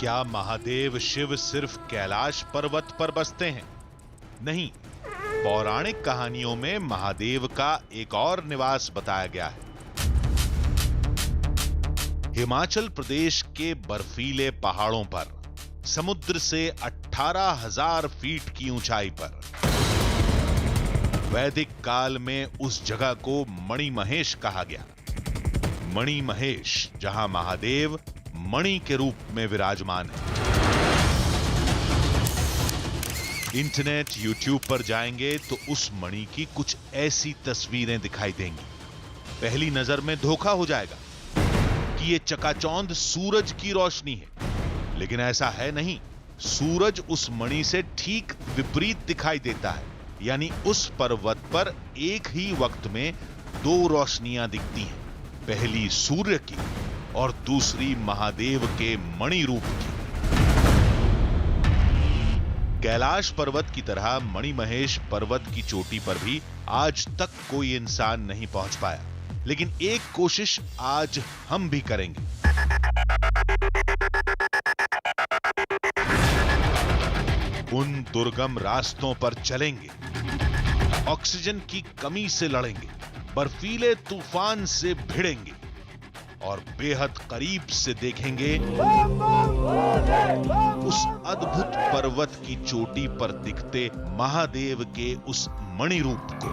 क्या महादेव शिव सिर्फ कैलाश पर्वत पर बसते हैं? नहीं, पौराणिक कहानियों में महादेव का एक और निवास बताया गया है। हिमाचल प्रदेश के बर्फीले पहाड़ों पर, समुद्र से 18,000 फीट की ऊंचाई पर, वैदिक काल में उस जगह को मणिमहेश कहा गया। मणिमहेश, जहां महादेव मणि के रूप में विराजमान है। इंटरनेट, यूट्यूब पर जाएंगे तो उस मणि की कुछ ऐसी तस्वीरें दिखाई देंगी। पहली नजर में धोखा हो जाएगा कि ये चकाचौंध सूरज की रोशनी है, लेकिन ऐसा है नहीं। सूरज उस मणि से ठीक विपरीत दिखाई देता है, यानी उस पर्वत पर एक ही वक्त में दो रोशनियां दिखती हैं, पहली सूर्य की और दूसरी महादेव के मणि रूप की। कैलाश पर्वत की तरह मणिमहेश पर्वत की चोटी पर भी आज तक कोई इंसान नहीं पहुंच पाया, लेकिन एक कोशिश आज हम भी करेंगे। उन दुर्गम रास्तों पर चलेंगे, ऑक्सीजन की कमी से लड़ेंगे, बर्फीले तूफान से भिड़ेंगे और बेहद करीब से देखेंगे उस अद्भुत पर्वत की चोटी पर दिखते महादेव के उस मणि रूप को।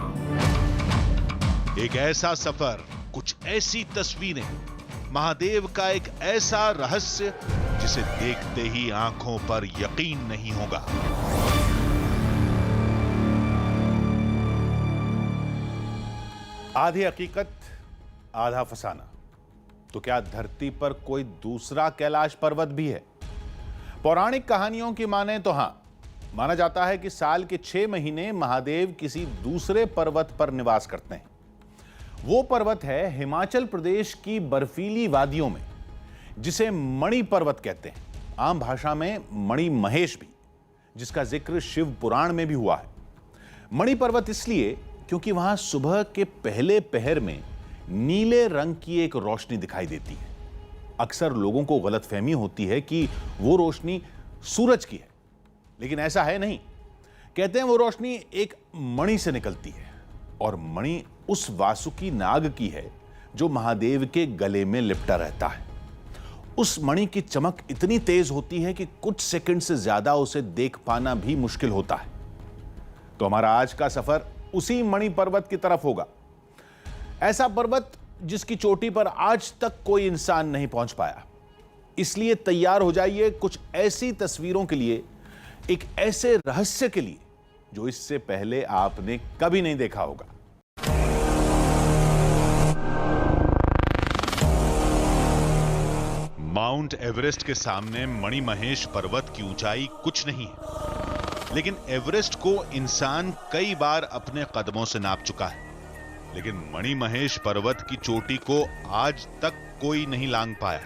एक ऐसा सफर, कुछ ऐसी तस्वीरें, महादेव का एक ऐसा रहस्य जिसे देखते ही आंखों पर यकीन नहीं होगा। आधी हकीकत, आधा फसाना। तो क्या धरती पर कोई दूसरा कैलाश पर्वत भी है? पौराणिक कहानियों की माने तो हां, माना जाता है कि साल के 6 महीने महादेव किसी दूसरे पर्वत पर निवास करते हैं। वो पर्वत है हिमाचल प्रदेश की बर्फीली वादियों में, जिसे मणि पर्वत कहते हैं, आम भाषा में मणिमहेश भी, जिसका जिक्र शिव पुराण में भी हुआ है। मणि पर्वत इसलिए क्योंकि वहां सुबह के पहले पहर में नीले रंग की एक रोशनी दिखाई देती है। अक्सर लोगों को गलतफहमी होती है कि वो रोशनी सूरज की है, लेकिन ऐसा है नहीं। कहते हैं वो रोशनी एक मणि से निकलती है, और मणि उस वासुकी नाग की है जो महादेव के गले में लिपटा रहता है। उस मणि की चमक इतनी तेज होती है कि कुछ सेकंड से ज्यादा उसे देख पाना भी मुश्किल होता है। तो हमारा आज का सफर उसी मणि पर्वत की तरफ होगा। ऐसा पर्वत जिसकी चोटी पर आज तक कोई इंसान नहीं पहुंच पाया। इसलिए तैयार हो जाइए कुछ ऐसी तस्वीरों के लिए, एक ऐसे रहस्य के लिए जो इससे पहले आपने कभी नहीं देखा होगा। माउंट एवरेस्ट के सामने मणिमहेश पर्वत की ऊंचाई कुछ नहीं है, लेकिन एवरेस्ट को इंसान कई बार अपने कदमों से नाप चुका है। लेकिन मणिमहेश पर्वत की चोटी को आज तक कोई नहीं लांघ पाया।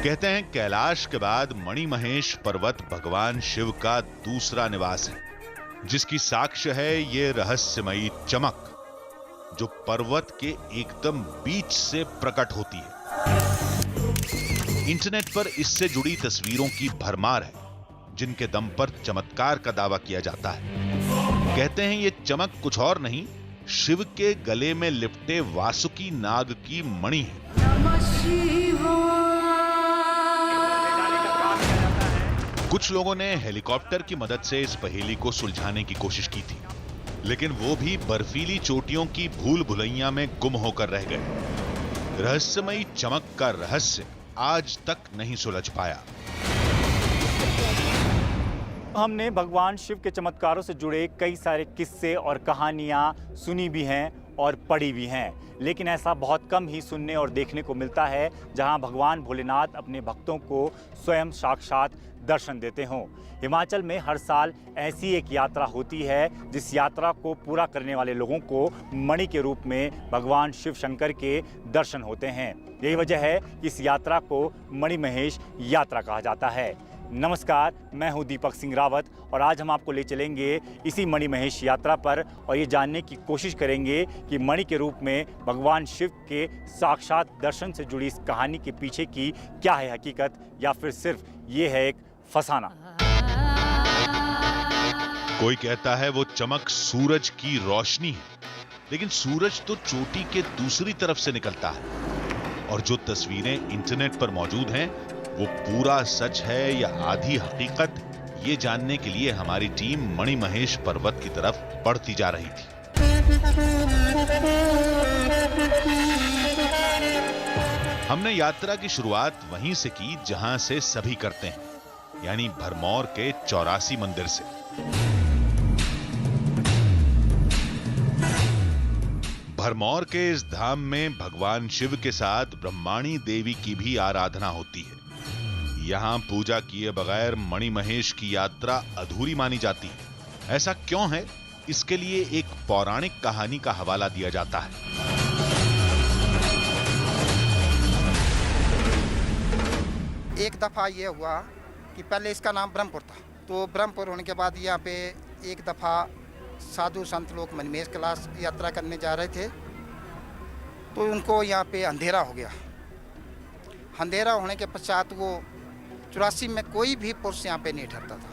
कहते हैं कैलाश के बाद मणिमहेश पर्वत भगवान शिव का दूसरा निवास है, जिसकी साक्ष्य है ये रहस्यमयी चमक जो पर्वत के एकदम बीच से प्रकट होती है। इंटरनेट पर इससे जुड़ी तस्वीरों की भरमार है, जिनके दम पर चमत्कार का दावा किया जाता है। कहते हैं ये चमक कुछ और नहीं, शिव के गले में लिपटे वासुकी नाग की मणि है। कुछ लोगों ने हेलीकॉप्टर की मदद से इस पहेली को सुलझाने की कोशिश की थी, लेकिन वो भी बर्फीली चोटियों की भूल भुलैया में गुम होकर रह गए। रहस्यमयी चमक का रहस्य आज तक नहीं सुलझ पाया। हमने भगवान शिव के चमत्कारों से जुड़े कई सारे किस्से और कहानियां सुनी भी हैं और पढ़ी भी हैं, लेकिन ऐसा बहुत कम ही सुनने और देखने को मिलता है जहां भगवान भोलेनाथ अपने भक्तों को स्वयं साक्षात दर्शन देते हों। हिमाचल में हर साल ऐसी एक यात्रा होती है, जिस यात्रा को पूरा करने वाले लोगों को मणि के रूप में भगवान शिव शंकर के दर्शन होते हैं। यही वजह है कि इस यात्रा को मणिमहेश यात्रा कहा जाता है। नमस्कार, मैं हूं दीपक सिंह रावत और आज हम आपको ले चलेंगे इसी मणिमहेश यात्रा पर और ये जानने की कोशिश करेंगे कि मणि के रूप में भगवान शिव के साक्षात दर्शन से जुड़ी इस कहानी के पीछे की क्या है हकीकत या फिर सिर्फ ये है एक फसाना। कोई कहता है वो चमक सूरज की रोशनी है, लेकिन सूरज तो चोटी के दूसरी तरफ से निकलता है और जो तस्वीरें इंटरनेट पर मौजूद हैं वो पूरा सच है या आधी हकीकत, ये जानने के लिए हमारी टीम मणिमहेश पर्वत की तरफ बढ़ती जा रही थी। हमने यात्रा की शुरुआत वहीं से की जहां से सभी करते हैं, यानी भरमौर के 84 मंदिर से। भरमौर के इस धाम में भगवान शिव के साथ ब्रह्माणी देवी की भी आराधना होती है। यहां पूजा किए बगैर मणिमहेश की यात्रा अधूरी मानी जाती है। ऐसा क्यों है, इसके लिए एक पौराणिक कहानी का हवाला दिया जाता है। एक दफा ये हुआ कि पहले इसका नाम ब्रह्मपुर था, तो ब्रह्मपुर होने के बाद यहाँ पे एक दफा साधु संत लोग मणिमहेश कैलाश यात्रा करने जा रहे थे, तो उनको यहाँ पे अंधेरा हो गया। अंधेरा होने के पश्चात वो 84 में कोई भी पुरुष यहाँ पे नहीं ठहरता था,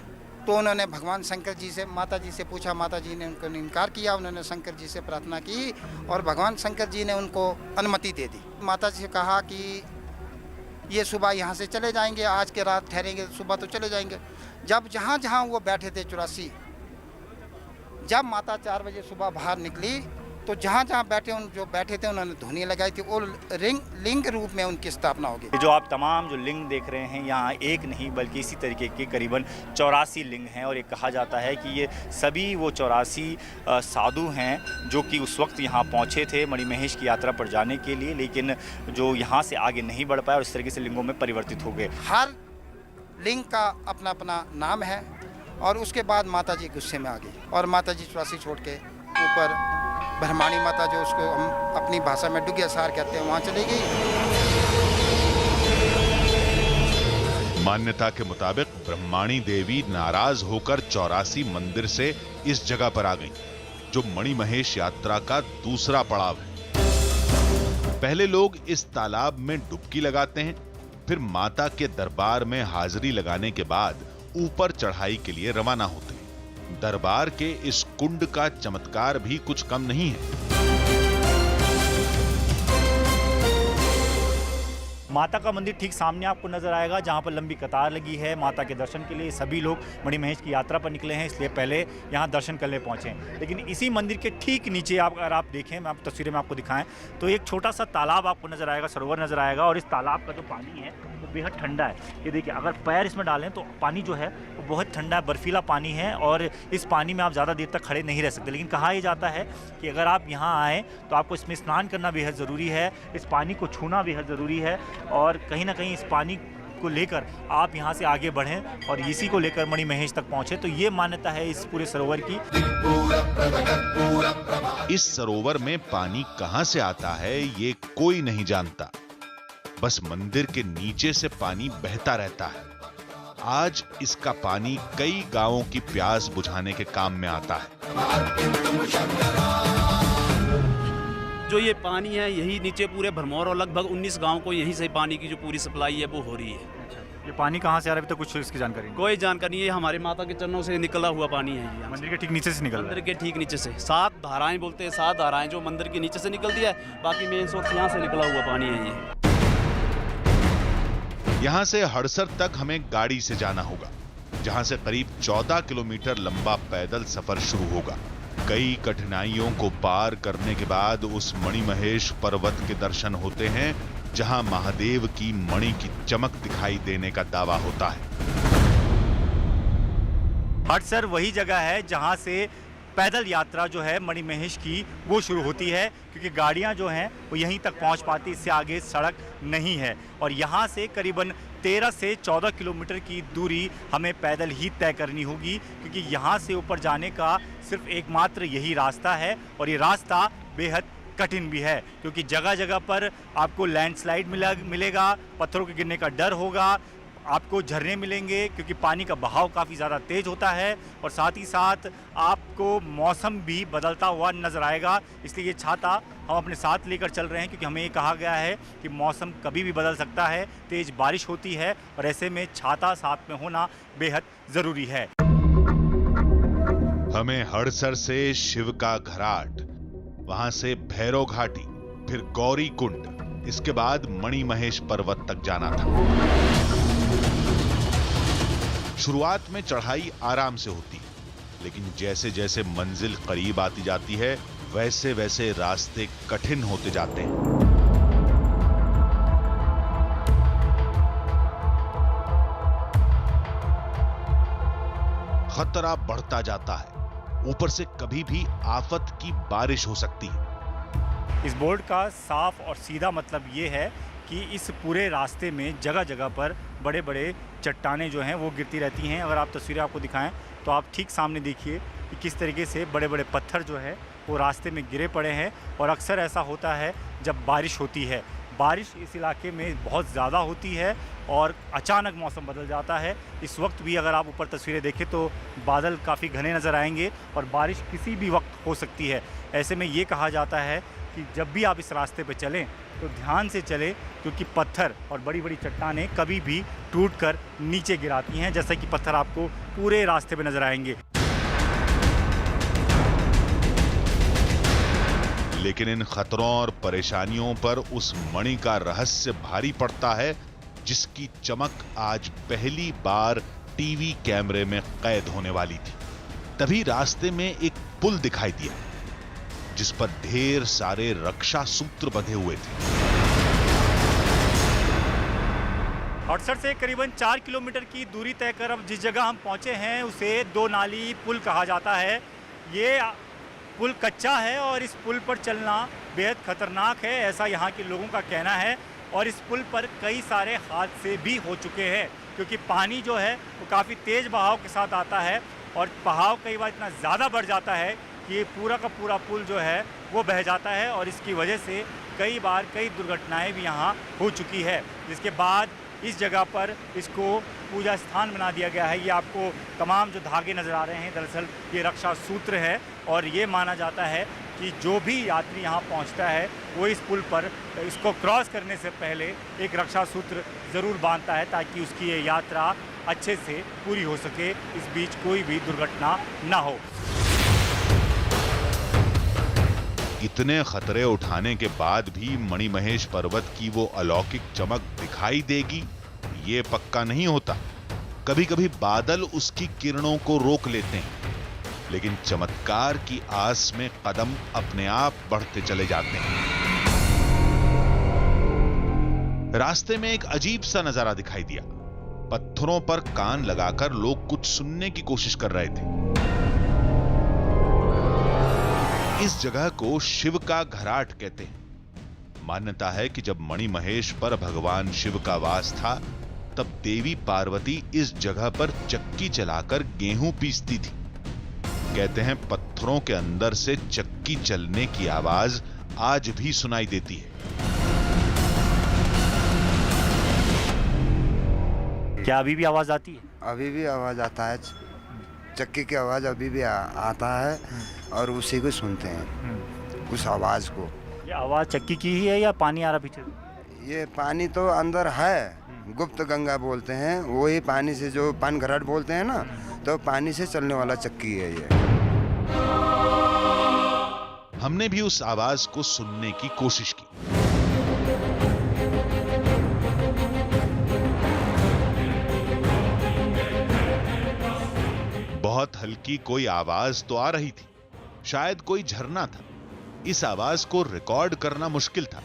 तो उन्होंने भगवान शंकर जी से, माता जी से पूछा। माता जी ने उनको इनकार किया। उन्होंने शंकर जी से प्रार्थना की और भगवान शंकर जी ने उनको अनुमति दे दी। माता जी से कहा कि ये सुबह यहाँ से चले जाएंगे, आज के रात ठहरेंगे, सुबह तो चले जाएंगे। जब जहाँ जहाँ वो बैठे थे 84, जब माता 4 बजे सुबह बाहर निकली तो जहाँ जहाँ जो बैठे थे उन्होंने ध्वनि लगाई थी और लिंग रूप में उनकी स्थापना होगी। जो आप तमाम जो लिंग देख रहे हैं यहाँ एक नहीं बल्कि इसी तरीके के करीबन 84 लिंग हैं और ये कहा जाता है कि ये सभी वो 84 साधु हैं जो कि उस वक्त यहाँ पहुँचे थे मणिमहेश की यात्रा पर जाने के लिए, लेकिन जो यहाँ से आगे नहीं बढ़ पाए और इस तरीके से लिंगों में परिवर्तित हो गए। हर लिंग का अपना अपना नाम है और उसके बाद माता जी गुस्से में आ गई और माता जी 84 छोड़ के ऊपर ब्रह्माणी माता, जो उसको हम अपनी भाषा में डुगिया सार कहते हैं, वहाँ चली गई। मान्यता के मुताबिक ब्रह्माणी देवी नाराज होकर 84 मंदिर से इस जगह पर आ गई, जो मणिमहेश यात्रा का दूसरा पड़ाव है। पहले लोग इस तालाब में डुबकी लगाते हैं, फिर माता के दरबार में हाजिरी लगाने के बाद ऊपर चढ़ाई के लिए रवाना होते हैं। दरबार के इस कुंड का चमत्कार भी कुछ कम नहीं है। माता का मंदिर ठीक सामने आपको नजर आएगा, जहां पर लंबी कतार लगी है माता के दर्शन के लिए। सभी लोग मणिमहेश की यात्रा पर निकले हैं, इसलिए पहले यहां दर्शन करने पहुंचे हैं। लेकिन इसी मंदिर के ठीक नीचे अगर आप देखें, मैं आप तस्वीरें में आपको दिखाएं, तो एक छोटा सा तालाब आपको नजर आएगा, सरोवर नजर आएगा और इस तालाब का जो पानी है वो बेहद ठंडा है। ये देखिए, अगर पैर इसमें डालें तो पानी जो है वो बहुत ठंडा बर्फीला पानी है और इस पानी में आप ज़्यादा देर तक खड़े नहीं रह सकते। लेकिन कहा यह जाता है कि अगर आप यहाँ आएँ तो आपको इसमें स्नान करना बेहद ज़रूरी है, इस पानी को छूना बेहद ज़रूरी है और कहीं ना कहीं इस पानी को लेकर आप यहाँ से आगे बढ़ें और इसी को लेकर मणिमहेश तक पहुँचे। तो ये मान्यता है इस पूरे सरोवर की। इस सरोवर में पानी कहां से आता है ये कोई नहीं जानता, बस मंदिर के नीचे से पानी बहता रहता है। आज इसका पानी कई गांवों की प्यास बुझाने के काम में आता है। जो ये पानी है यही नीचे पूरे भरमौर और लगभग 19 गांव को यहीं से पानी की जो पूरी सप्लाई है वो हो रही है। ये पानी कहाँ से आ रहा है अभी तक कुछ इसकी जानकारी नहीं? कोई जानकारी नहीं है, हमारे माता के चरणों से निकला हुआ पानी है ये। मंदिर के ठीक नीचे से निकल रहा है। मंदिर के ठीक नीचे से 7 धाराएं बोलते हैं, 7 धाराएं जो मंदिर के नीचे से निकलती है, बाकी मेन सोर्स यहाँ से निकला हुआ पानी है ये। यहां से हड़सर तक हमें गाड़ी से जाना होगा, जहां से करीब 14 किलोमीटर लंबा पैदल सफर शुरू होगा। कई कठिनाइयों को पार करने के बाद उस मणिमहेश पर्वत के दर्शन होते हैं, जहां महादेव की मणि की चमक दिखाई देने का दावा होता है। हड़सर वही जगह है जहां से पैदल यात्रा जो है मणिमहेश की वो शुरू होती है, क्योंकि गाड़ियां जो हैं वो यहीं तक पहुंच पाती, इससे आगे सड़क नहीं है। और यहां से करीबन 13 से 14 किलोमीटर की दूरी हमें पैदल ही तय करनी होगी, क्योंकि यहां से ऊपर जाने का सिर्फ एकमात्र यही रास्ता है और ये रास्ता बेहद कठिन भी है, क्योंकि जगह जगह पर आपको लैंडस्लाइड मिलेगा, पत्थरों के गिरने का डर होगा, आपको झरने मिलेंगे क्योंकि पानी का बहाव काफ़ी ज़्यादा तेज़ होता है, और साथ ही साथ आपको मौसम भी बदलता हुआ नज़र आएगा। इसलिए ये छाता हम अपने साथ लेकर चल रहे हैं क्योंकि हमें ये कहा गया है कि मौसम कभी भी बदल सकता है, तेज़ बारिश होती है, और ऐसे में छाता साथ में होना बेहद ज़रूरी है। हमें हड़सर से शिव का घराट, वहां से भैरव घाटी, फिर गौरी कुंड, इसके बाद मणिमहेश पर्वत तक जाना था। शुरुआत में चढ़ाई आराम से होती है, लेकिन जैसे जैसे मंजिल करीब आती जाती है वैसे वैसे रास्ते कठिन होते जाते हैं। खतरा बढ़ता जाता है, ऊपर से कभी भी आफत की बारिश हो सकती है। इस बोर्ड का साफ और सीधा मतलब ये है कि इस पूरे रास्ते में जगह जगह पर बड़े बड़े चट्टानें जो हैं वो गिरती रहती हैं। अगर आप तस्वीरें आपको दिखाएं तो आप ठीक सामने देखिए कि किस तरीके से बड़े बड़े पत्थर जो है वो रास्ते में गिरे पड़े हैं। और अक्सर ऐसा होता है जब बारिश होती है, बारिश इस इलाके में बहुत ज़्यादा होती है और अचानक मौसम बदल जाता है। इस वक्त भी अगर आप ऊपर तस्वीरें देखें तो बादल काफ़ी घने नज़र आएंगे और बारिश किसी भी वक्त हो सकती है। ऐसे में ये कहा जाता है कि जब भी आप इस रास्ते पर चलें तो ध्यान से चलें, क्योंकि पत्थर और बड़ी बड़ी चट्टानें कभी भी टूटकर नीचे गिराती हैं, जैसा कि पत्थर आपको पूरे रास्ते पे नज़र आएंगे। लेकिन इन खतरों और परेशानियों पर उस मणि का रहस्य भारी पड़ता है जिसकी चमक आज पहली बार टीवी कैमरे में कैद होने वाली थी। तभी रास्ते में एक पुल दिखाई दिया जिस पर ढेर सारे रक्षा सूत्र बंधे हुए थे। हड़सर से करीबन 4 किलोमीटर की दूरी तय कर अब जिस जगह हम पहुंचे हैं उसे 2 नाली पुल कहा जाता है। ये पुल कच्चा है और इस पुल पर चलना बेहद खतरनाक है, ऐसा यहाँ के लोगों का कहना है। और इस पुल पर कई सारे हादसे भी हो चुके हैं, क्योंकि पानी जो है वो काफ़ी तेज़ बहाव के साथ आता है और बहाव कई बार इतना ज़्यादा बढ़ जाता है कि ये पूरा का पूरा पुल जो है वो बह जाता है। और इसकी वजह से कई बार कई दुर्घटनाएं भी यहाँ हो चुकी है, जिसके बाद इस जगह पर इसको पूजा स्थान बना दिया गया है। ये आपको तमाम जो धागे नज़र आ रहे हैं दरअसल ये रक्षा सूत्र है, और ये माना जाता है कि जो भी यात्री यहाँ पहुँचता है वो इस पुल पर इसको क्रॉस करने से पहले एक रक्षा सूत्र ज़रूर बांधता है ताकि उसकी ये यात्रा अच्छे से पूरी हो सके, इस बीच कोई भी दुर्घटना ना हो। इतने खतरे उठाने के बाद भी मणिमहेश पर्वत की वो अलौकिक चमक दिखाई देगी ये पक्का नहीं होता। कभी कभी बादल उसकी किरणों को रोक लेते हैं, लेकिन चमत्कार की आस में कदम अपने आप बढ़ते चले जाते हैं। रास्ते में एक अजीब सा नजारा दिखाई दिया। पत्थरों पर कान लगाकर लोग कुछ सुनने की कोशिश कर रहे थे। इस जगह को शिव का घराट कहते हैं। मान्यता है कि जब मणिमहेश पर भगवान शिव का वास था तब देवी पार्वती इस जगह पर चक्की चलाकर गेहूं पीसती थी। कहते हैं पत्थरों के अंदर से चक्की चलने की आवाज आज भी सुनाई देती है। क्या अभी भी आवाज आती है? अभी भी आवाज आता है, चक्की की आवाज अभी भी आता है और उसी को सुनते हैं, उस आवाज को। ये आवाज चक्की की ही है या पानी आ रहा पीछे? ये पानी तो अंदर है, गुप्त गंगा बोलते हैं, वही पानी से जो पान घराट बोलते हैं ना, तो पानी से चलने वाला चक्की है ये। हमने भी उस आवाज को सुनने की कोशिश की। बहुत हल्की कोई आवाज तो आ रही थी, शायद कोई झरना था। इस आवाज को रिकॉर्ड करना मुश्किल था,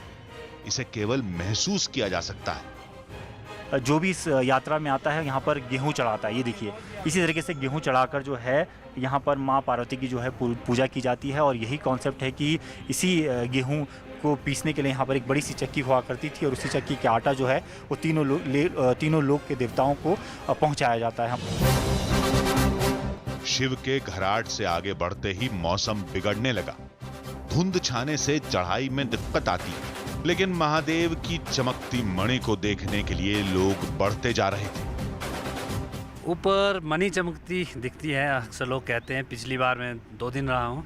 इसे केवल महसूस किया जा सकता है। जो भी इस यात्रा में आता है यहाँ पर गेहूं चढ़ाता है, ये देखिए इसी तरीके से गेहूं चढ़ाकर जो है यहाँ पर माँ पार्वती की जो है पूजा की जाती है। और यही कॉन्सेप्ट है कि इसी गेहूं को पीसने के लिए यहाँ पर एक बड़ी सी चक्की हुआ करती थी और उसी चक्की के आटा जो है वो तीनों लोग के देवताओं को पहुँचाया जाता है। शिव के घराट से आगे बढ़ते ही मौसम बिगड़ने लगा। धुंध छाने से चढ़ाई में दिक्कत आती, लेकिन महादेव की चमकती मणि को देखने के लिए लोग बढ़ते जा रहे थे। ऊपर मनी चमकती दिखती है, अक्सर लोग कहते हैं। पिछली बार मैं 2 दिन रहा हूँ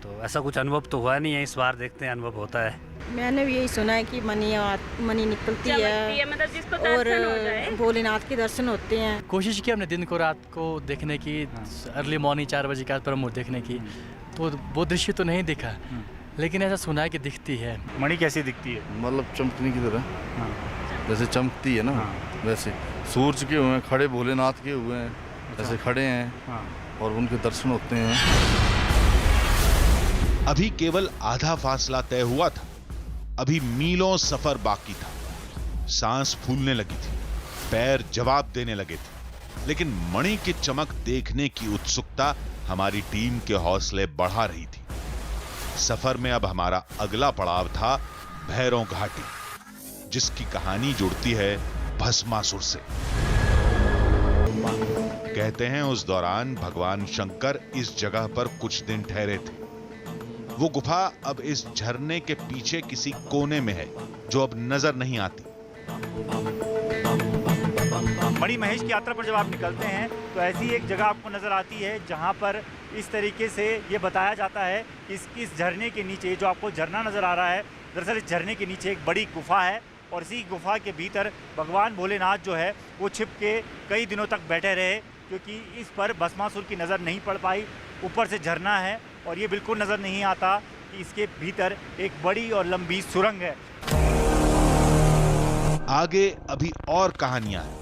तो ऐसा कुछ अनुभव तो हुआ नहीं है, इस बार देखते हैं अनुभव होता है। मैंने भी यही सुना है कि मनी निकलती है, मतलब जिसको और दर्शन हो जाए। भोलेनाथ के दर्शन होते हैं। कोशिश की हमने दिन को रात को देखने की, अर्ली मॉर्निंग 4 बजे के आसपास मुहूर्त देखने की, तो वो दृश्य तो नहीं दिखा, लेकिन ऐसा सुना है कि दिखती है। मणि कैसी दिखती है? मतलब चमकने की तरह, जैसे चमकती है ना, वैसे सूरज के हुए हैं, खड़े भोलेनाथ के हुए हैं, ऐसे खड़े हैं और उनके दर्शन होते हैं। अभी केवल आधा फासला तय हुआ था, अभी मीलों सफर बाकी था। सांस फूलने लगी थी, पैर जवाब देने लगे थे, लेकिन मणि की चमक देखने की उत्सुकता हमारी टीम के हौसले बढ़ा रही थी। सफर में अब हमारा अगला पड़ाव था भैरव घाटी, जिसकी कहानी जुड़ती है भस्मासुर से। कहते हैं उस दौरान भगवान शंकर इस जगह पर कुछ दिन ठहरे थे। वो गुफा अब इस झरने के पीछे किसी कोने में है, जो अब नजर नहीं आती। मणि महेश की यात्रा पर जब आप निकलते हैं तो ऐसी एक जगह आपको नजर आती है जहां पर इस तरीके से ये बताया जाता है कि इस झरने के नीचे, जो आपको झरना नजर आ रहा है, दरअसल इस झरने के नीचे एक बड़ी गुफा है और इसी गुफा के भीतर भगवान भोलेनाथ जो है वो छिप के कई दिनों तक बैठे रहे, क्योंकि इस पर भस्मासुर की नज़र नहीं पड़ पाई। ऊपर से झरना है और ये बिल्कुल नज़र नहीं आता कि इसके भीतर एक बड़ी और लंबी सुरंग है। आगे अभी और कहानियां हैं,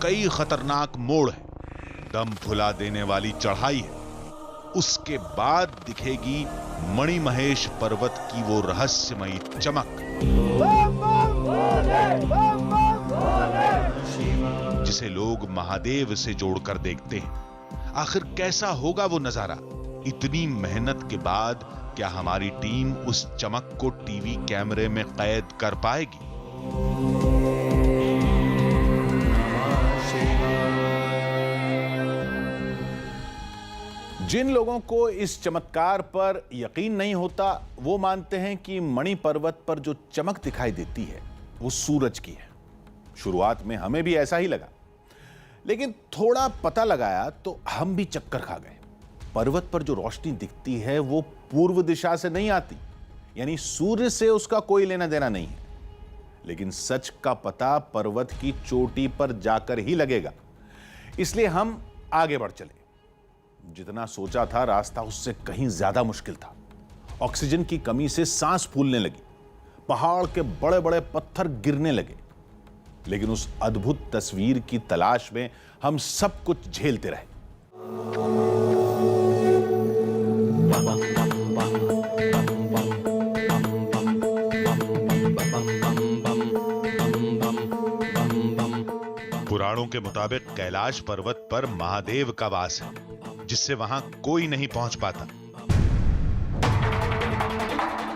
कई खतरनाक मोड़ है, दम फुला देने वाली चढ़ाई है। उसके बाद दिखेगी मणि महेश पर्वत की वो रहस्यमयी चमक, जिसे लोग महादेव से जोड़कर देखते हैं। आखिर कैसा होगा वो नजारा? इतनी मेहनत के बाद क्या हमारी टीम उस चमक को टीवी कैमरे में कैद कर पाएगी? जिन लोगों को इस चमत्कार पर यकीन नहीं होता, वो मानते हैं कि मणि पर्वत पर जो चमक दिखाई देती है वो सूरज की है। शुरुआत में हमें भी ऐसा ही लगा, लेकिन थोड़ा पता लगाया तो हम भी चक्कर खा गए। पर्वत पर जो रोशनी दिखती है वो पूर्व दिशा से नहीं आती, यानी सूर्य से उसका कोई लेना देना नहीं है। लेकिन सच का पता पर्वत की चोटी पर जाकर ही लगेगा, इसलिए हम आगे बढ़ चले। जितना सोचा था रास्ता उससे कहीं ज्यादा मुश्किल था। ऑक्सीजन की कमी से सांस फूलने लगी, पहाड़ के बड़े बड़े पत्थर गिरने लगे। लेकिन उस अद्भुत तस्वीर की तलाश में हम सब कुछ झेलते रहे। पुराणों के मुताबिक कैलाश पर्वत पर महादेव का वास है, जिससे वहां कोई नहीं पहुंच पाता।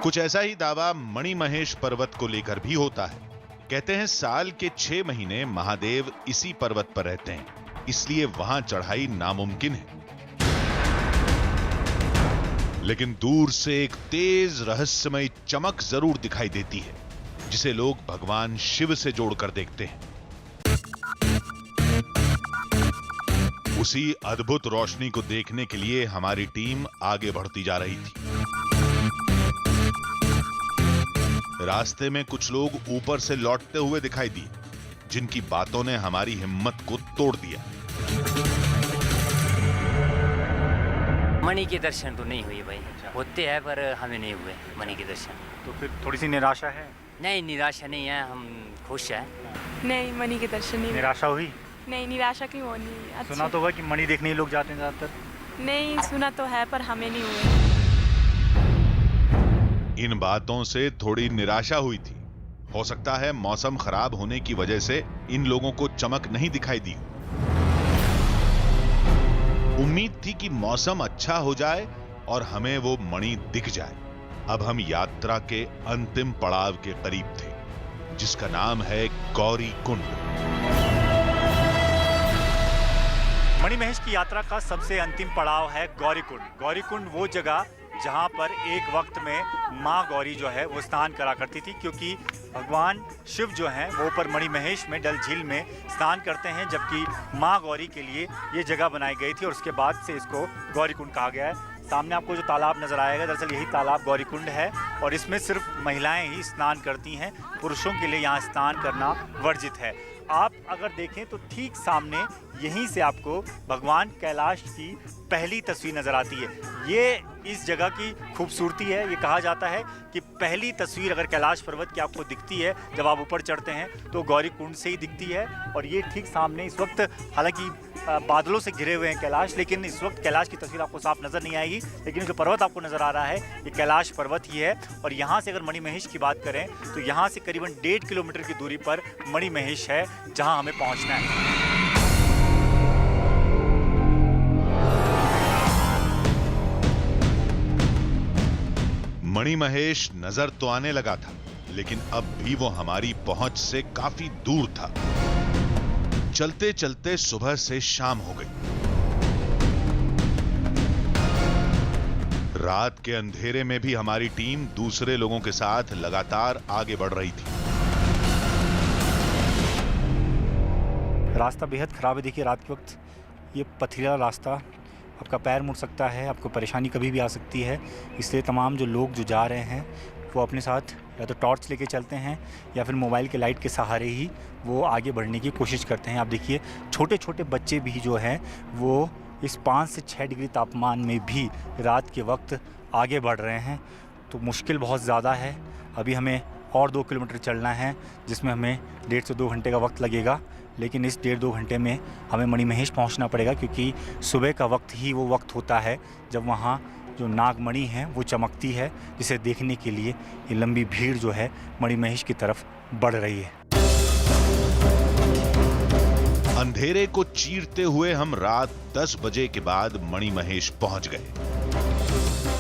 कुछ ऐसा ही दावा मणि महेश पर्वत को लेकर भी होता है। कहते हैं साल के 6 महीने महादेव इसी पर्वत पर रहते हैं, इसलिए वहां चढ़ाई नामुमकिन है। लेकिन दूर से एक तेज रहस्यमयी चमक जरूर दिखाई देती है, जिसे लोग भगवान शिव से जोड़कर देखते हैं। उसी अद्भुत रोशनी को देखने के लिए हमारी टीम आगे बढ़ती जा रही थी। रास्ते में कुछ लोग ऊपर से लौटते हुए दिखाई दिए, जिनकी बातों ने हमारी हिम्मत को तोड़ दिया। मणि के दर्शन तो नहीं हुए भाई, होते हैं पर हमें नहीं हुए मणि के दर्शन। तो फिर थोड़ी सी निराशा है? नहीं, निराशा नहीं है, हम खुश हैं। नहीं, मणि के दर्शन नहीं। निराशा हुई? नहीं, निराशा क्यों होनी। अच्छा। सुना तो होगा कि मणि देखने ही लोग जाते हैं ज्यादातर। नहीं, सुना तो है पर हमें नहीं हुए। इन बातों से थोड़ी निराशा हुई थी। हो सकता है मौसम खराब होने की वजह से इन लोगों को चमक नहीं दिखाई दी। उम्मीद थी कि मौसम अच्छा हो जाए और हमें वो मणि दिख जाए। अब हम यात्रा के अंतिम पड़ाव के करीब थे, जिसका नाम है गौरी कुंड। मणि महेश की यात्रा का सबसे अंतिम पड़ाव है गौरी कुंड। गौरी कुंड वो जगह जहाँ पर एक वक्त में माँ गौरी जो है वो स्नान करा करती थी, क्योंकि भगवान शिव जो हैं वो ऊपर मणिमहेश में डल झील में स्नान करते हैं, जबकि माँ गौरी के लिए ये जगह बनाई गई थी और उसके बाद से इसको गौरी कुंड कहा गया है। सामने आपको जो तालाब नज़र आएगा, दरअसल यही तालाब गौरी कुंड है और इसमें सिर्फ महिलाएं ही स्नान करती हैं, पुरुषों के लिए यहाँ स्नान करना वर्जित है। आप अगर देखें तो ठीक सामने यहीं से आपको भगवान कैलाश की पहली तस्वीर नज़र आती है। ये इस जगह की खूबसूरती है। ये कहा जाता है कि पहली तस्वीर अगर कैलाश पर्वत की आपको दिखती है जब आप ऊपर चढ़ते हैं तो गौरी कुंड से ही दिखती है। और ये ठीक सामने इस वक्त हालांकि बादलों से घिरे हुए हैं कैलाश, लेकिन इस वक्त कैलाश की तस्वीर आपको साफ नज़र नहीं आएगी, लेकिन जो पर्वत आपको नज़र आ रहा है ये कैलाश पर्वत ही है। और यहाँ से अगर मणिमहेश की बात करें तो यहाँ से करीबन 1.5 किलोमीटर की दूरी पर मणिमहेश है, जहाँ हमें पहुँचना है। मणिमहेश नजर तो आने लगा था, लेकिन अब भी वो हमारी पहुंच से काफी दूर था। चलते चलते सुबह से शाम हो गई। रात के अंधेरे में भी हमारी टीम दूसरे लोगों के साथ लगातार आगे बढ़ रही थी। रास्ता बेहद खराब है। देखिए रात के वक्त ये पथरीला रास्ता, आपका पैर मुड़ सकता है, आपको परेशानी कभी भी आ सकती है। इसलिए तमाम जो लोग जो जा रहे हैं वो अपने साथ या तो टॉर्च लेके चलते हैं या फिर मोबाइल के लाइट के सहारे ही वो आगे बढ़ने की कोशिश करते हैं। आप देखिए छोटे छोटे बच्चे भी जो हैं वो इस 5 से 6 डिग्री तापमान में भी रात के वक्त आगे बढ़ रहे हैं। तो मुश्किल बहुत ज़्यादा है। अभी हमें और 2 किलोमीटर चलना है, जिसमें हमें 1.5 से 2 घंटे का वक्त लगेगा। लेकिन इस 1.5-2 घंटे में हमें मणिमहेश पहुंचना पड़ेगा, क्योंकि सुबह का वक्त ही वो वक्त होता है जब वहाँ जो नागमणि है वो चमकती है, जिसे देखने के लिए ये लंबी भीड़ जो है मणिमहेश की तरफ बढ़ रही है। अंधेरे को चीरते हुए हम रात 10 बजे के बाद मणिमहेश पहुंच गए।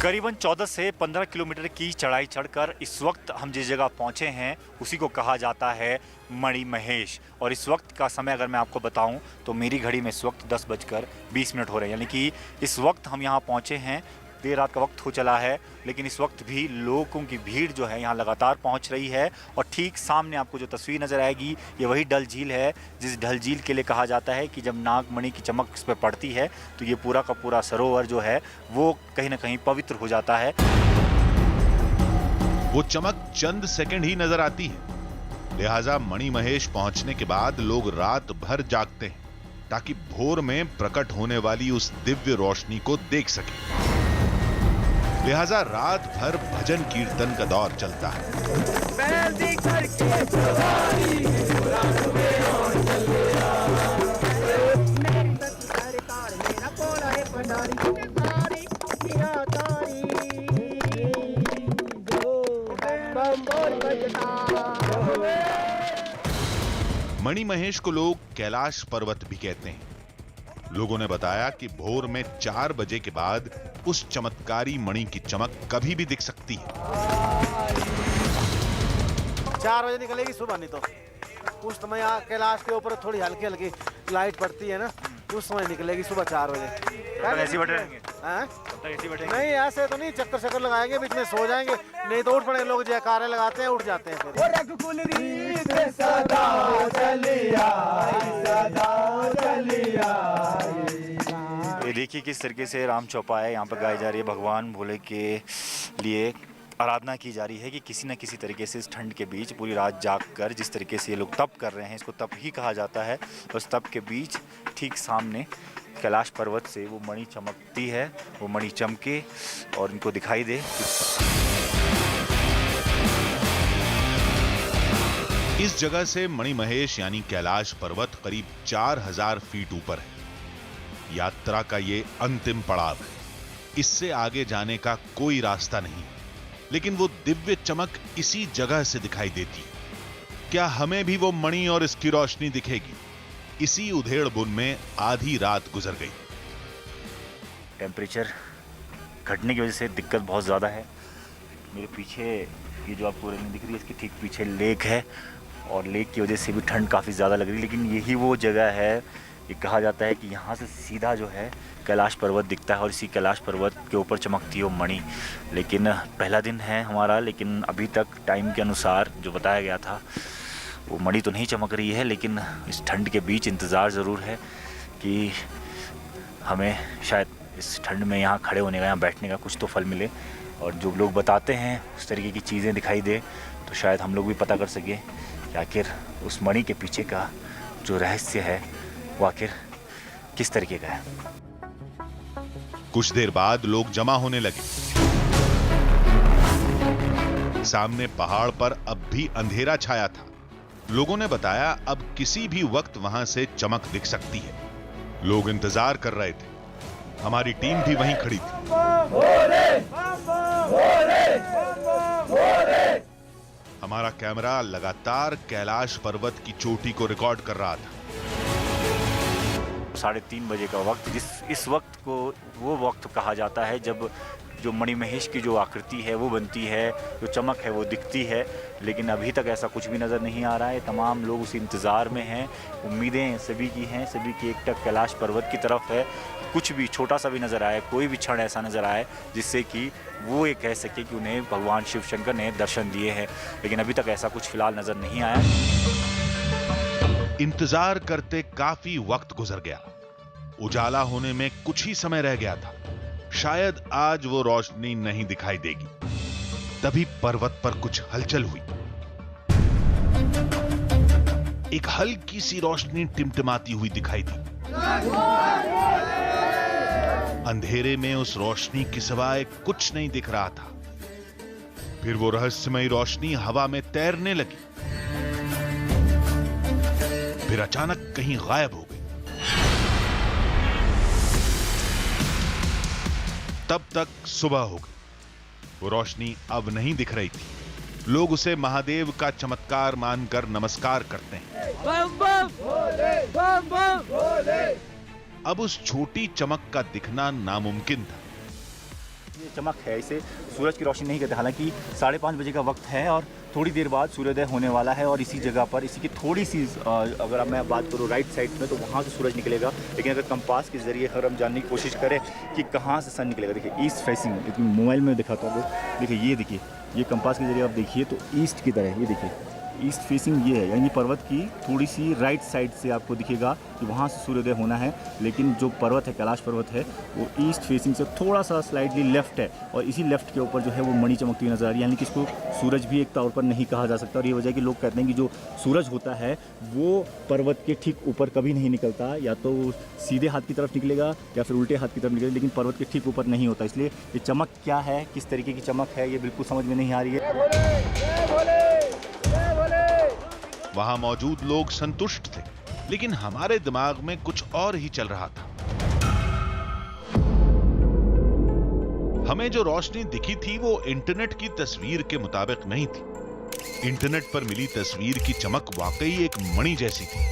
करीबन 14 से 15 किलोमीटर की चढ़ाई चढ़कर इस वक्त हम जिस जगह पहुंचे हैं उसी को कहा जाता है मणिमहेश। और इस वक्त का समय अगर मैं आपको बताऊं तो मेरी घड़ी में इस वक्त 10:20 हो रहे हैं, यानी कि इस वक्त हम यहां पहुंचे हैं। देर रात का वक्त हो चला है, लेकिन इस वक्त भी लोगों की भीड़ जो है यहाँ लगातार पहुँच रही है। और ठीक सामने आपको जो तस्वीर नज़र आएगी ये वही डल झील है, जिस डल झील के लिए कहा जाता है कि जब नागमणि की चमक इस पर पड़ती है तो ये पूरा का पूरा सरोवर जो है वो कहीं ना कहीं पवित्र हो जाता है। वो चमक चंद सेकंड ही नजर आती है, लिहाजा मणिमहेश पहुंचने के बाद लोग रात भर जागते हैं ताकि भोर में प्रकट होने वाली उस दिव्य रोशनी को देख सके। लिहाजा रात भर भजन कीर्तन का दौर चलता है। मणिमहेश को लोग कैलाश पर्वत भी कहते हैं। लोगों ने बताया कि भोर में 4 बजे के बाद उस चमत्कारी मणि की चमक कभी भी दिख सकती है। 4 बजे निकलेगी सुबह, नहीं तो उस समय कैलाश के ऊपर थोड़ी हल्की हल्की लाइट पड़ती है ना, उस समय निकलेगी सुबह 4 बजे। ऐसे बैठे रहेंगे? नहीं ऐसे तो नहीं, चक्कर लगाएंगे, बीच में सो जाएंगे, नहीं तो उठ पड़े। लोग जयकारे लगाते हैं, उठ जाते हैं ये देखिए किस तरीके से राम चौपाए यहाँ पर गाई जा रही है। भगवान भोले के लिए आराधना की जा रही है कि किसी न किसी तरीके से इस ठंड के बीच पूरी रात जागकर जिस तरीके से ये लोग तप कर रहे हैं, इसको तप ही कहा जाता है। उस तप के बीच ठीक सामने कैलाश पर्वत से वो मणि चमकती है, वो मणि चमके और इनको दिखाई दे। इस जगह से मणिमहेश यानी कैलाश पर्वत करीब 4000 फीट ऊपर है। यात्रा का ये अंतिम पड़ाव है। इससे आगे जाने का कोई रास्ता नहीं, लेकिन वो दिव्य चमक इसी जगह से दिखाई देती है। क्या हमें भी वो मणि और इसकी रोशनी दिखेगी? इसी उधेड़-बुन में आधी रात गुजर गई। टेम्परेचर घटने की वजह से दिक्कत बहुत ज़्यादा है। मेरे पीछे ये जो आपको रेलिंग दिख रही है इसके ठीक पीछे लेक है और लेक की वजह से भी ठंड काफ़ी ज़्यादा लग रही है। लेकिन यही वो जगह है ये कहा जाता है कि यहाँ से सीधा जो है कैलाश पर्वत दिखता है और इसी कैलाश पर्वत के ऊपर चमकती है वो मणि। लेकिन पहला दिन है हमारा, लेकिन अभी तक टाइम के अनुसार जो बताया गया था वो मणि तो नहीं चमक रही है। लेकिन इस ठंड के बीच इंतज़ार ज़रूर है कि हमें शायद इस ठंड में यहाँ खड़े होने का, यहाँ बैठने का कुछ तो फल मिले, और जो लोग बताते हैं उस तरीके की चीज़ें दिखाई दे, तो शायद हम लोग भी पता कर सकें कि आखिर उस मणि के पीछे का जो रहस्य है वो आखिर किस तरीके का है। कुछ देर बाद लोग जमा होने लगे। सामने पहाड़ पर अब भी अंधेरा छाया था। लोगों ने बताया अब किसी भी वक्त वहां से चमक दिख सकती है। लोग इंतजार कर रहे थे। हमारी टीम भी वहीं खड़ी थी। हमारा कैमरा लगातार कैलाश पर्वत की चोटी को रिकॉर्ड कर रहा था। 3:30 बजे का वक्त, इस वक्त को वो वक्त कहा जाता है जब जो मणिमहेश की जो आकृति है वो बनती है, जो चमक है वो दिखती है। लेकिन अभी तक ऐसा कुछ भी नज़र नहीं आ रहा है। तमाम लोग उस इंतज़ार में हैं। उम्मीदें सभी की हैं, सभी की एकटक कैलाश पर्वत की तरफ है। कुछ भी छोटा सा भी नज़र आए, कोई भी क्षण ऐसा नज़र आए जिससे कि वो ये कह सके कि उन्हें भगवान शिव शंकर ने दर्शन दिए हैं। लेकिन अभी तक ऐसा कुछ फिलहाल नज़र नहीं आया। इंतजार करते काफी वक्त गुजर गया। उजाला होने में कुछ ही समय रह गया था। शायद आज वो रोशनी नहीं दिखाई देगी। तभी पर्वत पर कुछ हलचल हुई। एक हल्की सी रोशनी टिमटिमाती हुई दिखाई दी। अंधेरे में उस रोशनी के सिवाय कुछ नहीं दिख रहा था। फिर वो रहस्यमयी रोशनी हवा में तैरने लगी, फिर अचानक कहीं गायब हो गई। तब तक सुबह हो गई। वो रोशनी अब नहीं दिख रही थी। लोग उसे महादेव का चमत्कार मानकर नमस्कार करते हैं। बम बम भोले, बम बम भोले। अब उस छोटी चमक का दिखना नामुमकिन था। ये चमक है, इसे सूरज की रोशनी नहीं कहते। हालांकि 5:30 बजे का वक्त है और थोड़ी देर बाद सूर्योदय होने वाला है। और इसी जगह पर, इसी की थोड़ी सी अगर मैं बात करूँ राइट साइड में, तो वहाँ से सूरज निकलेगा। लेकिन अगर कंपास के जरिए अगर हम जानने की कोशिश करें कि कहाँ से सन निकलेगा, देखिए ईस्ट फेसिंग, मोबाइल में दिखाता हूँ। देखिए ये देखिए, ये कंपास के जरिए आप देखिए तो ईस्ट की तरह, ये देखिए ईस्ट फेसिंग ये है, यानी पर्वत की थोड़ी सी राइट साइड से आपको दिखेगा कि वहाँ से सूर्योदय होना है। लेकिन जो पर्वत है, कैलाश पर्वत है, वो ईस्ट फेसिंग से थोड़ा सा स्लाइडली लेफ्ट है। और इसी लेफ्ट के ऊपर जो है वो मणि चमकती हुई नजर आ रही है। यानी कि इसको सूरज भी एक तौर पर नहीं कहा जा सकता। और ये वजह कि लोग कहते हैं कि जो सूरज होता है वो पर्वत के ठीक ऊपर कभी नहीं निकलता, या तो सीधे हाथ की तरफ निकलेगा या फिर उल्टे हाथ की तरफ निकलेगा, लेकिन पर्वत के ठीक ऊपर नहीं होता। इसलिए ये चमक क्या है, किस तरीके की चमक है, ये बिल्कुल समझ में नहीं आ रही है। वहां मौजूद लोग संतुष्ट थे, लेकिन हमारे दिमाग में कुछ और ही चल रहा था। हमें जो रोशनी दिखी थी वो इंटरनेट की तस्वीर के मुताबिक नहीं थी। इंटरनेट पर मिली तस्वीर की चमक वाकई एक मणि जैसी थी,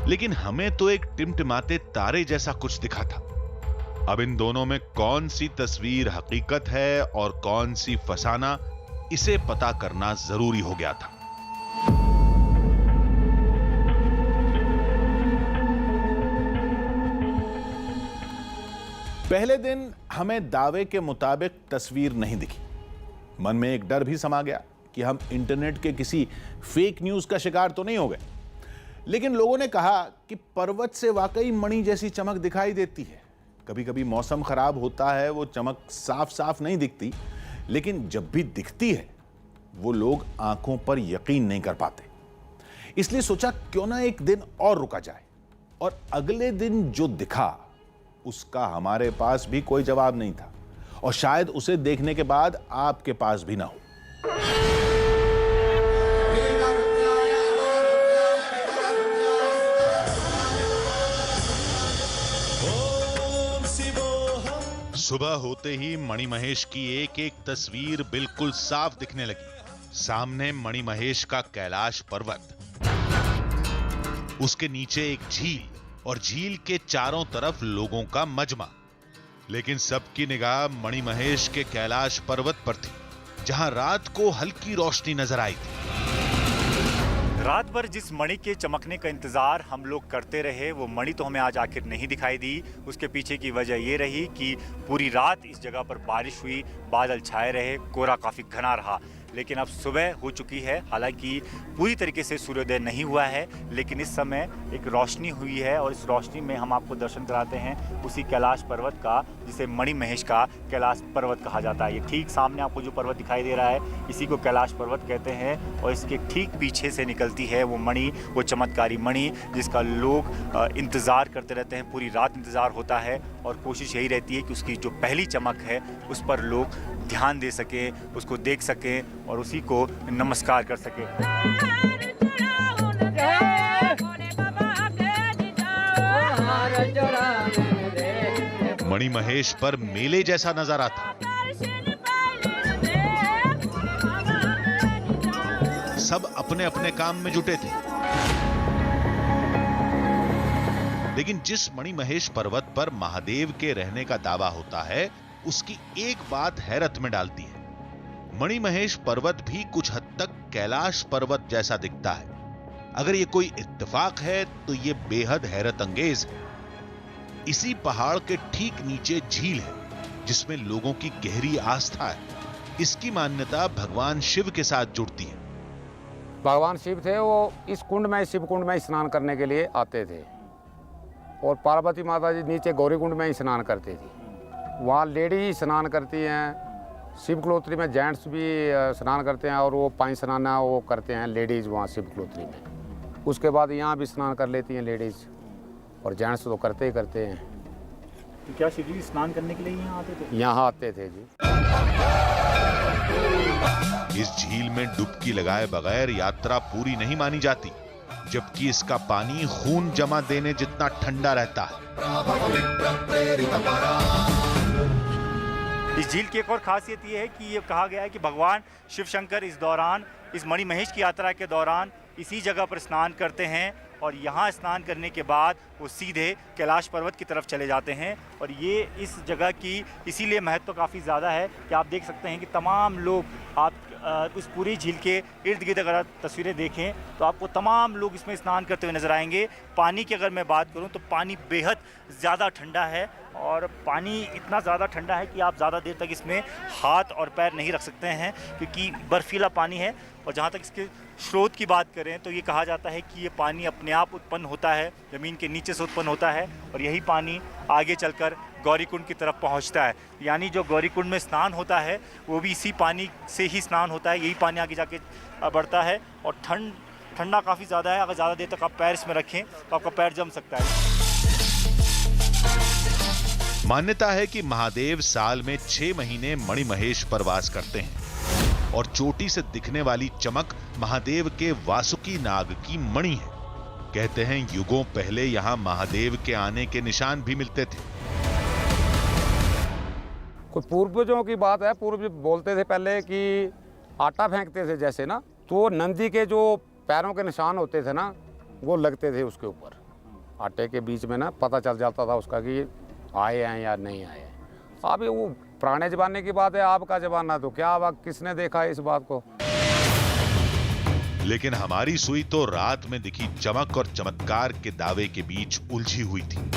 लेकिन हमें तो एक टिमटिमाते तारे जैसा कुछ दिखा था। अब इन दोनों में कौन सी तस्वीर हकीकत है और कौन सी फसाना, इसे पता करना जरूरी हो गया था। पहले दिन हमें दावे के मुताबिक तस्वीर नहीं दिखी। मन में एक डर भी समा गया कि हम इंटरनेट के किसी फेक न्यूज का शिकार तो नहीं हो गए। लेकिन लोगों ने कहा कि पर्वत से वाकई मणि जैसी चमक दिखाई देती है। कभी कभी मौसम खराब होता है, वो चमक साफ साफ नहीं दिखती, लेकिन जब भी दिखती है वो लोग आंखों पर यकीन नहीं कर पाते। इसलिए सोचा क्यों ना एक दिन और रुका जाए। और अगले दिन जो दिखा उसका हमारे पास भी कोई जवाब नहीं था, और शायद उसे देखने के बाद आपके पास भी ना हो। सुबह होते ही मणिमहेश की एक एक तस्वीर बिल्कुल साफ दिखने लगी। सामने मणिमहेश का कैलाश पर्वत, उसके नीचे एक झील और झील के चारों तरफ लोगों का मजमा। लेकिन सबकी निगाह मणिमहेश के कैलाश पर्वत पर थी, जहां रात को हल्की रोशनी नजर आई थी। रात भर जिस मणि के चमकने का इंतज़ार हम लोग करते रहे, वो मणि तो हमें आज आखिर नहीं दिखाई दी। उसके पीछे की वजह ये रही कि पूरी रात इस जगह पर बारिश हुई, बादल छाए रहे, कोहरा काफ़ी घना रहा। लेकिन अब सुबह हो चुकी है, हालांकि पूरी तरीके से सूर्योदय नहीं हुआ है, लेकिन इस समय एक रोशनी हुई है और इस रोशनी में हम आपको दर्शन कराते हैं उसी कैलाश पर्वत का, जिसे मणि महेश का कैलाश पर्वत कहा जाता है। ये ठीक सामने आपको जो पर्वत दिखाई दे रहा है, इसी को कैलाश पर्वत कहते हैं और इसके ठीक पीछे से निकलती है वो मणि, वो चमत्कारी मणि जिसका लोग इंतज़ार करते रहते हैं। पूरी रात इंतज़ार होता है और कोशिश यही रहती है कि उसकी जो पहली चमक है उस पर लोग ध्यान दे सकें, उसको देख सकें और उसी को नमस्कार कर सकें। मणि महेश पर मेले जैसा नजारा था। सब अपने अपने काम में जुटे थे, लेकिन जिस मणि महेश पर्वत पर महादेव के रहने का दावा होता है, उसकी एक बात हैरत में डालती है। मणि महेश पर्वत भी कुछ हद तक कैलाश पर्वत जैसा दिखता है। अगर ये कोई इत्तेफाक है तो ये बेहद हैरत अंगेज है। इसी पहाड़ के ठीक नीचे झील है जिसमें लोगों की गहरी आस्था है। इसकी मान्यता भगवान शिव के साथ जुड़ती है। भगवान शिव थे, वो इस कुंड में, शिव कुंड में स्नान करने के लिए आते थे और पार्वती माता जी नीचे गौरी कुंड में ही स्नान करती थी। वहाँ लेडी स्नान करती हैं, शिव कलोत्री में जेंट्स भी स्नान करते हैं और वो पानी स्नान वो करते हैं लेडीज़ वहाँ शिव कलोत्री में। उसके बाद यहाँ भी स्नान कर लेती हैं लेडीज़ और जेंट्स तो करते ही करते हैं। तो क्या शिव जी स्नान करने के लिए यहाँ आते थे? यहाँ आते थे जी। इस झील में डुबकी लगाए बगैर यात्रा पूरी नहीं मानी जाती, जबकि इसका पानी खून जमा देने जितना ठंडा रहता है। इस झील की एक और खासियत ये है कि ये कहा गया है कि भगवान शिव शंकर इस दौरान, इस मणि महेश की यात्रा के दौरान इसी जगह पर स्नान करते हैं और यहाँ स्नान करने के बाद वो सीधे कैलाश पर्वत की तरफ चले जाते हैं। और ये इस जगह की इसीलिए महत्व काफ़ी ज़्यादा है कि आप देख सकते हैं कि तमाम लोग, आप उस पूरी झील के इर्द गिर्द अगर तस्वीरें देखें तो आपको तमाम लोग इसमें स्नान करते हुए नजर आएंगे। पानी की अगर मैं बात करूं तो पानी बेहद ज़्यादा ठंडा है और पानी इतना ज़्यादा ठंडा है कि आप ज़्यादा देर तक इसमें हाथ और पैर नहीं रख सकते हैं क्योंकि बर्फीला पानी है। और जहाँ तक इसके स्रोत की बात करें तो ये कहा जाता है कि ये पानी अपने आप उत्पन्न होता है, ज़मीन के नीचे से उत्पन्न होता है और यही पानी आगे चलकर गौरीकुंड की तरफ पहुंचता है। यानी जो गौरीकुंड में स्नान होता है वो भी इसी पानी से ही स्नान होता है, यही पानी आगे जाके बढ़ता है और ठंडा काफ़ी ज़्यादा है। अगर ज़्यादा देर तक आप पैर इसमें रखें तो आपका पैर जम सकता है। मान्यता है कि महादेव साल में 6 महीने मणि महेश पर वास करते हैं और चोटी से दिखने वाली चमक महादेव के वासुकी नाग की मणि है। कहते हैं युगों पहले यहां महादेव के आने के निशान भी मिलते थे। कोई पूर्वजों की बात है, पूर्वज बोलते थे पहले कि आटा फेंकते थे जैसे ना, तो नंदी के जो पैरों के निशान होते थे ना, वो लगते थे उसके ऊपर आटे के बीच में ना, पता चल जाता था उसका कि आए हैं या नहीं आए हैं। अब वो पुराने जमाने की बात है, आपका जमाना तो क्या, अब किसने देखा है इस बात को। लेकिन हमारी सुई तो रात में दिखी चमक और चमत्कार के दावे के बीच उलझी हुई थी।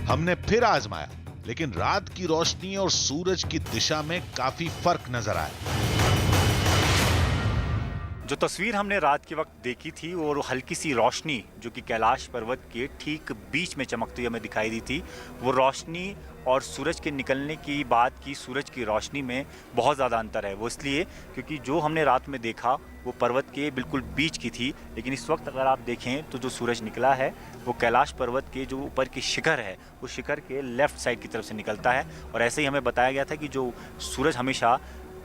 हमने फिर आजमाया, लेकिन रात की रोशनी और सूरज की दिशा में काफी फर्क नजर आया। जो तस्वीर हमने रात के वक्त देखी थी और हल्की सी रोशनी जो कि कैलाश पर्वत के ठीक बीच में चमकती हुई हमें दिखाई दी थी, वो रोशनी और सूरज के निकलने की बात की सूरज की रोशनी में बहुत ज़्यादा अंतर है। वो इसलिए क्योंकि जो हमने रात में देखा वो पर्वत के बिल्कुल बीच की थी, लेकिन इस वक्त अगर आप देखें तो जो सूरज निकला है वो कैलाश पर्वत के जो ऊपर की शिखर है, उस शिखर के लेफ़्ट साइड की तरफ से निकलता है। और ऐसे ही हमें बताया गया था कि जो सूरज हमेशा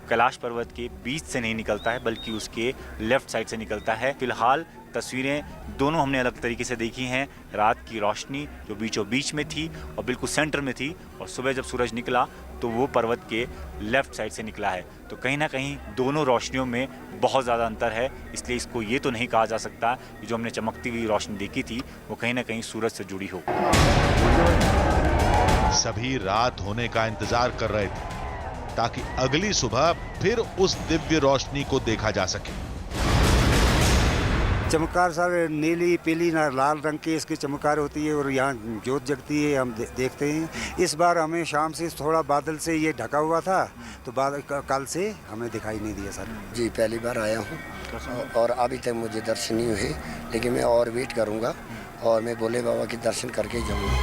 कैलाश पर्वत के बीच से नहीं निकलता है बल्कि उसके लेफ़्ट साइड से निकलता है। फिलहाल तस्वीरें दोनों हमने अलग तरीके से देखी हैं। रात की रोशनी जो बीचों बीच में थी और बिल्कुल सेंटर में थी, और सुबह जब सूरज निकला तो वो पर्वत के लेफ़्ट साइड से निकला है। तो कहीं ना कहीं दोनों रोशनियों में बहुत ज़्यादा अंतर है। इसलिए इसको ये तो नहीं कहा जा सकता कि जो हमने चमकती हुई रोशनी देखी थी वो कहीं ना कहीं सूरज से जुड़ी हो। सभी रात होने का इंतजार कर रहे थे ताकि अगली सुबह फिर उस दिव्य रोशनी को देखा जा सके। चमत्कार सर नीली पीली लाल रंग की इसकी चमत्कार होती है और यहाँ ज्योत जगती है, हम देखते हैं। इस बार हमें शाम से थोड़ा बादल से ये ढका हुआ था, तो बादल कल से हमें दिखाई नहीं दिया सर। जी पहली बार आया हूँ और अभी तक मुझे दर्शन नहीं हुए, लेकिन मैं और वेट करूँगा और मैं भोले बाबा के दर्शन करके जाऊँगा।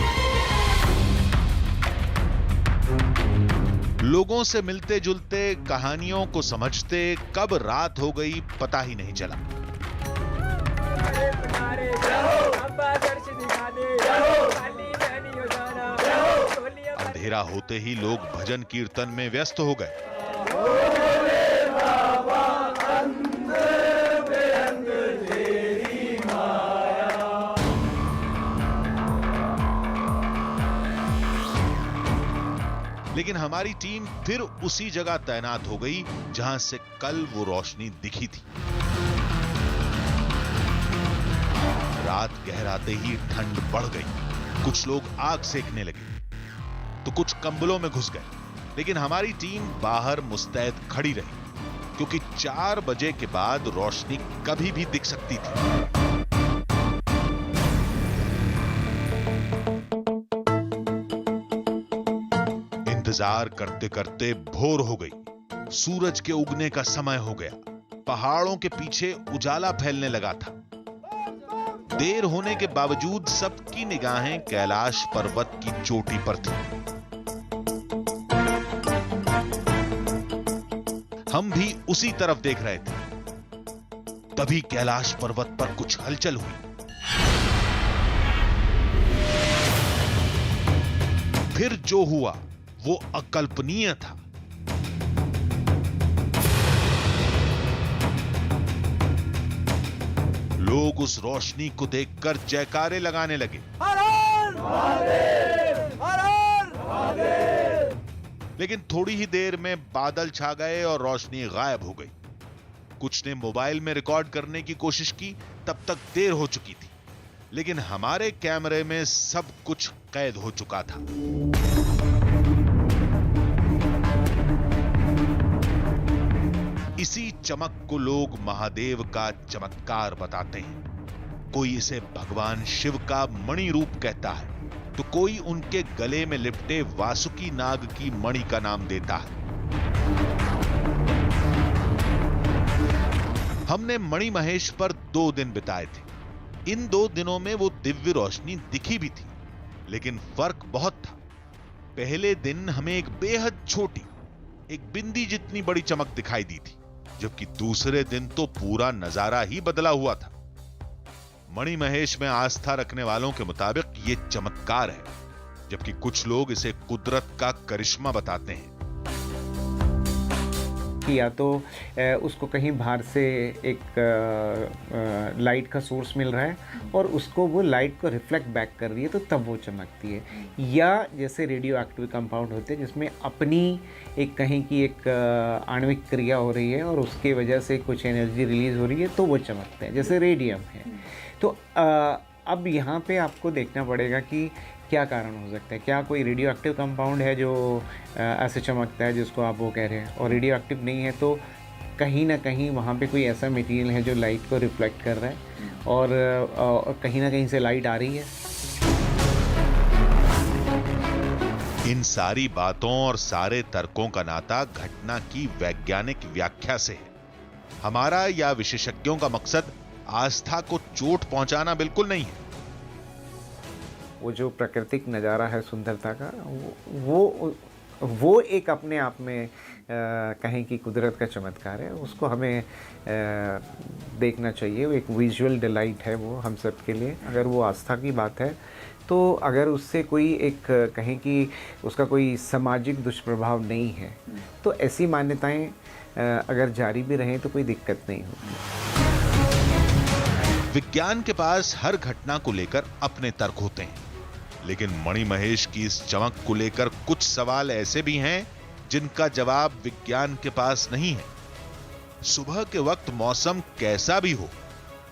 लोगों से मिलते जुलते, कहानियों को समझते कब रात हो गई पता ही नहीं चला। अंधेरा होते ही लोग भजन कीर्तन में व्यस्त हो गए। लेकिन हमारी टीम फिर उसी जगह तैनात हो गई जहां से कल वो रोशनी दिखी थी। रात गहराते ही ठंड बढ़ गई। कुछ लोग आग सेकने लगे तो कुछ कंबलों में घुस गए, लेकिन हमारी टीम बाहर मुस्तैद खड़ी रही, क्योंकि 4 बजे के बाद रोशनी कभी भी दिख सकती थी। इंतजार करते करते भोर हो गई। सूरज के उगने का समय हो गया। पहाड़ों के पीछे उजाला फैलने लगा था। देर होने के बावजूद सबकी निगाहें कैलाश पर्वत की चोटी पर थी। हम भी उसी तरफ देख रहे थे। तभी कैलाश पर्वत पर कुछ हलचल हुई। फिर जो हुआ वो अकल्पनीय था। लोग उस रोशनी को देखकर जयकारे लगाने लगे। लेकिन थोड़ी ही देर में बादल छा गए और रोशनी गायब हो गई। कुछ ने मोबाइल में रिकॉर्ड करने की कोशिश की, तब तक देर हो चुकी थी। लेकिन हमारे कैमरे में सब कुछ कैद हो चुका था। इसी चमक को लोग महादेव का चमत्कार बताते हैं। कोई इसे भगवान शिव का मणि रूप कहता है, तो कोई उनके गले में लिपटे वासुकी नाग की मणि का नाम देता है। हमने मणि महेश पर 2 दिन बिताए थे। इन 2 दिनों में वो दिव्य रोशनी दिखी भी थी, लेकिन फर्क बहुत था। पहले दिन हमें एक बेहद छोटी, एक बिंदी जितनी बड़ी चमक दिखाई दी थी, जबकि दूसरे दिन तो पूरा नजारा ही बदला हुआ था। मणि महेश में आस्था रखने वालों के मुताबिक ये चमत्कार है, जबकि कुछ लोग इसे कुदरत का करिश्मा बताते हैं। या तो उसको कहीं बाहर से एक लाइट का सोर्स मिल रहा है और उसको वो लाइट को रिफ्लेक्ट बैक कर रही है, तो तब वो चमकती है। या जैसे रेडियो एक्टिव कंपाउंड होते हैं जिसमें अपनी एक कहीं की एक आणविक क्रिया हो रही है और उसके वजह से कुछ एनर्जी रिलीज हो रही है, तो वो चमकते हैं, जैसे रेडियम है। तो अब यहाँ पे आपको देखना पड़ेगा कि क्या कारण हो सकता है। क्या कोई रेडियो एक्टिव कंपाउंड है जो ऐसे चमकता है जिसको आप वो कह रहे हैं, और रेडियो एक्टिव नहीं है तो कहीं ना कहीं वहाँ पे कोई ऐसा मटेरियल है जो लाइट को रिफ्लेक्ट कर रहा है और कहीं ना कहीं से लाइट आ रही है। इन सारी बातों और सारे तर्कों का नाता घटना की वैज्ञानिक व्याख्या से है। हमारा या विशेषज्ञों का मकसद आस्था को चोट पहुंचाना बिल्कुल नहीं है। वो जो प्राकृतिक नज़ारा है सुंदरता का, वो एक अपने आप में कहें कि कुदरत का चमत्कार है। उसको हमें देखना चाहिए। वो एक विजुअल डिलाइट है वो हम सब के लिए। अगर वो आस्था की बात है तो अगर उससे कोई एक कहें कि उसका कोई सामाजिक दुष्प्रभाव नहीं है, तो ऐसी मान्यताएं अगर जारी भी रहें तो कोई दिक्कत नहीं होती। विज्ञान के पास हर घटना को लेकर अपने तर्क होते हैं, लेकिन मणि महेश की इस चमक को लेकर कुछ सवाल ऐसे भी हैं जिनका जवाब विज्ञान के पास नहीं है। सुबह के वक्त मौसम कैसा भी हो,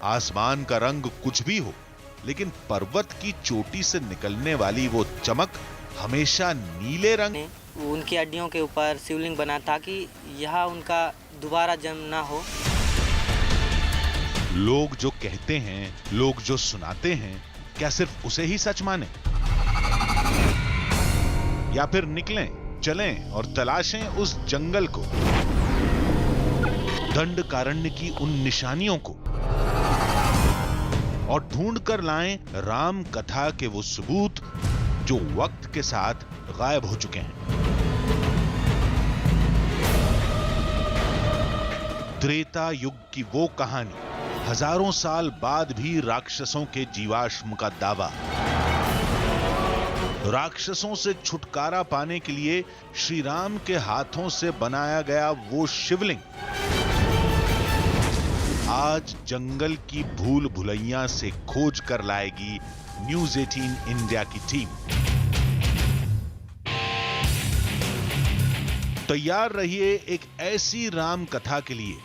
आसमान का रंग कुछ भी हो, लेकिन पर्वत की चोटी से निकलने वाली वो चमक हमेशा नीले रंग। उनकी हड्डियों के ऊपर शिवलिंग बना ताकि यहाँ उनका दोबारा जन्म ना हो। लोग जो कहते हैं, लोग जो सुनाते हैं, क्या सिर्फ उसे ही सच माने? या फिर निकलें, चलें और तलाशें उस जंगल को, दंडकारण्य की उन निशानियों को, और ढूंढ कर लाएं राम कथा के वो सबूत जो वक्त के साथ गायब हो चुके हैं। त्रेता युग की वो कहानी, हजारों साल बाद भी राक्षसों के जीवाश्म का दावा। राक्षसों से छुटकारा पाने के लिए श्री राम के हाथों से बनाया गया वो शिवलिंग आज जंगल की भूल भुलैया से खोज कर लाएगी न्यूज़ 18 इंडिया की टीम। तैयार रहिए एक ऐसी राम कथा के लिए,